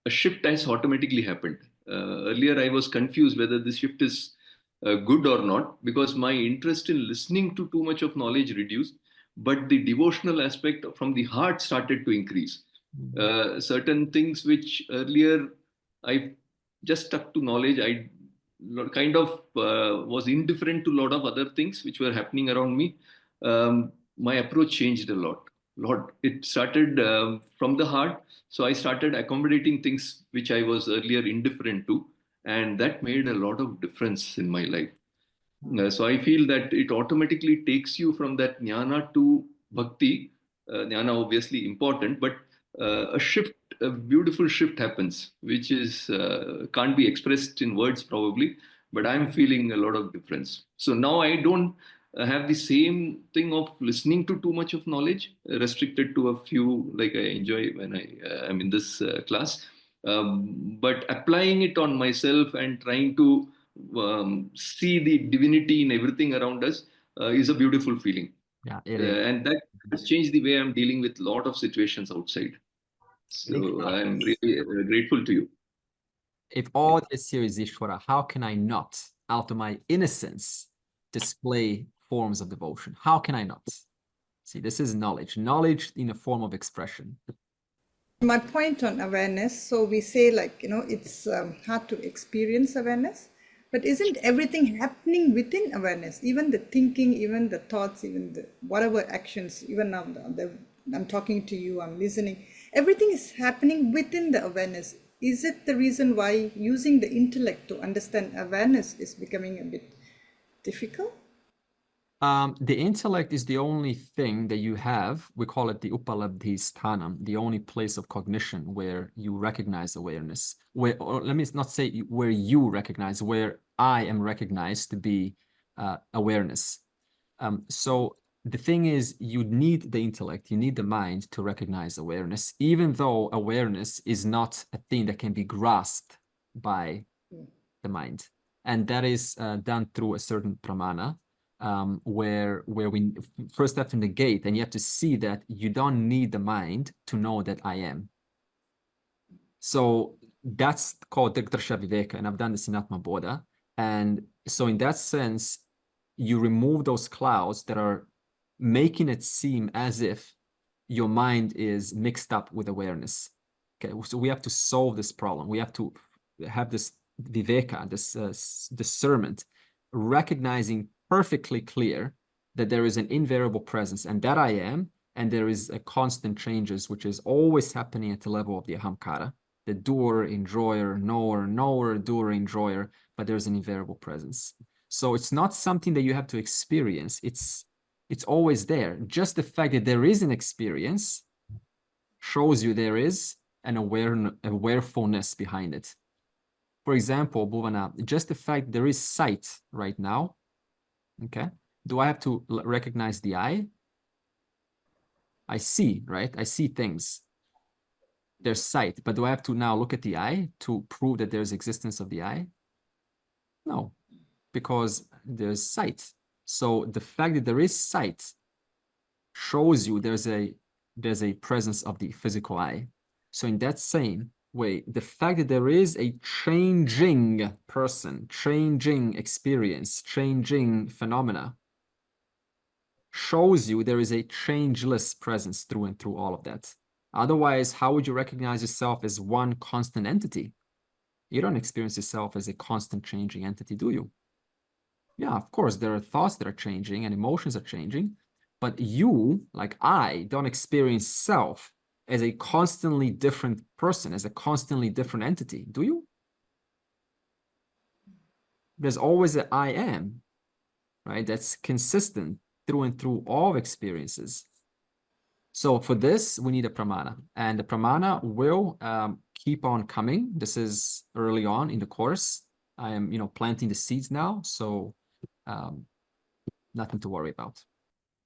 shift has automatically happened. Earlier, I was confused whether this shift is good or not, because my interest in listening to too much of knowledge reduced, but the devotional aspect from the heart started to increase. Certain things which earlier I just stuck to knowledge, I kind of was indifferent to a lot of other things which were happening around me. My approach changed a lot. It started from the heart. So I started accommodating things which I was earlier indifferent to. And that made a lot of difference in my life. So I feel that it automatically takes you from that jnana to bhakti. Jnana obviously important, but a beautiful shift happens, which is can't be expressed in words probably, but I'm feeling a lot of difference. So now I don't have the same thing of listening to too much of knowledge, restricted to a few, like I enjoy when I am in this class, but applying it on myself and trying to see the divinity in everything around us is a beautiful feeling. Yeah, it is. And that has changed the way I'm dealing with a lot of situations outside. So I'm really grateful to you. If all this here is Ishvara, how can I not, out of my innocence, display forms of devotion? How can I not? See, this is knowledge in a form of expression. My point on awareness, so we say it's hard to experience awareness, but isn't everything happening within awareness? Even the thinking, even the thoughts, even the whatever actions, even now I'm talking to you, I'm listening, everything is happening within the awareness. Is it the reason why using the intellect to understand awareness is becoming a bit difficult? The intellect is the only thing that you have. We call it the upalabdhi sthanam, the only place of cognition where you recognize awareness. Or let me not say where you recognize, where I am recognized to be awareness. So the thing is, you need the intellect, you need the mind to recognize awareness, even though awareness is not a thing that can be grasped by the mind. And that is done through a certain pramana. Where we first have to negate, and you have to see that you don't need the mind to know that I am. So that's called Diksha Viveka, and I've done this in Atma Bodha. And so in that sense, you remove those clouds that are making it seem as if your mind is mixed up with awareness. Okay, so we have to solve this problem. We have to have this Viveka, this discernment, recognizing perfectly clear that there is an invariable presence and that I am, and there is a constant changes, which is always happening at the level of the ahamkara, the doer, enjoyer, knower, doer, enjoyer, but there's an invariable presence. So it's not something that you have to experience. It's always there. Just the fact that there is an experience shows you there is an awarefulness behind it. For example, Bhuvana, just the fact there is sight right now, okay? Do I have to recognize the eye? I see, right? I see things. There's sight, but do I have to now look at the eye to prove that there's existence of the eye? No, because there's sight. So the fact that there is sight shows you there's a presence of the physical eye. So in that same way, the fact that there is a changing person, changing experience, changing phenomena shows you there is a changeless presence through and through all of that. Otherwise, how would you recognize yourself as one constant entity? You don't experience yourself as a constant changing entity, do you? Yeah, of course, there are thoughts that are changing and emotions are changing, but you, like I, don't experience self as a constantly different person, as a constantly different entity, do you? There's always an I am, right? That's consistent through and through all experiences. So for this, we need a pramana, and the pramana will keep on coming. This is early on in the course. I am, planting the seeds now, so nothing to worry about.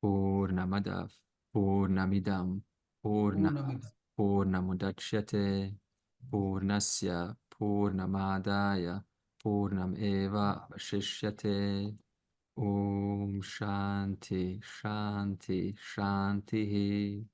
Purnamadav, Purnamidam, Purnamudachyate, Purnasya, Purnamadaya, Purnam eva vashishyate. Om Shanti, Shanti, Shanti.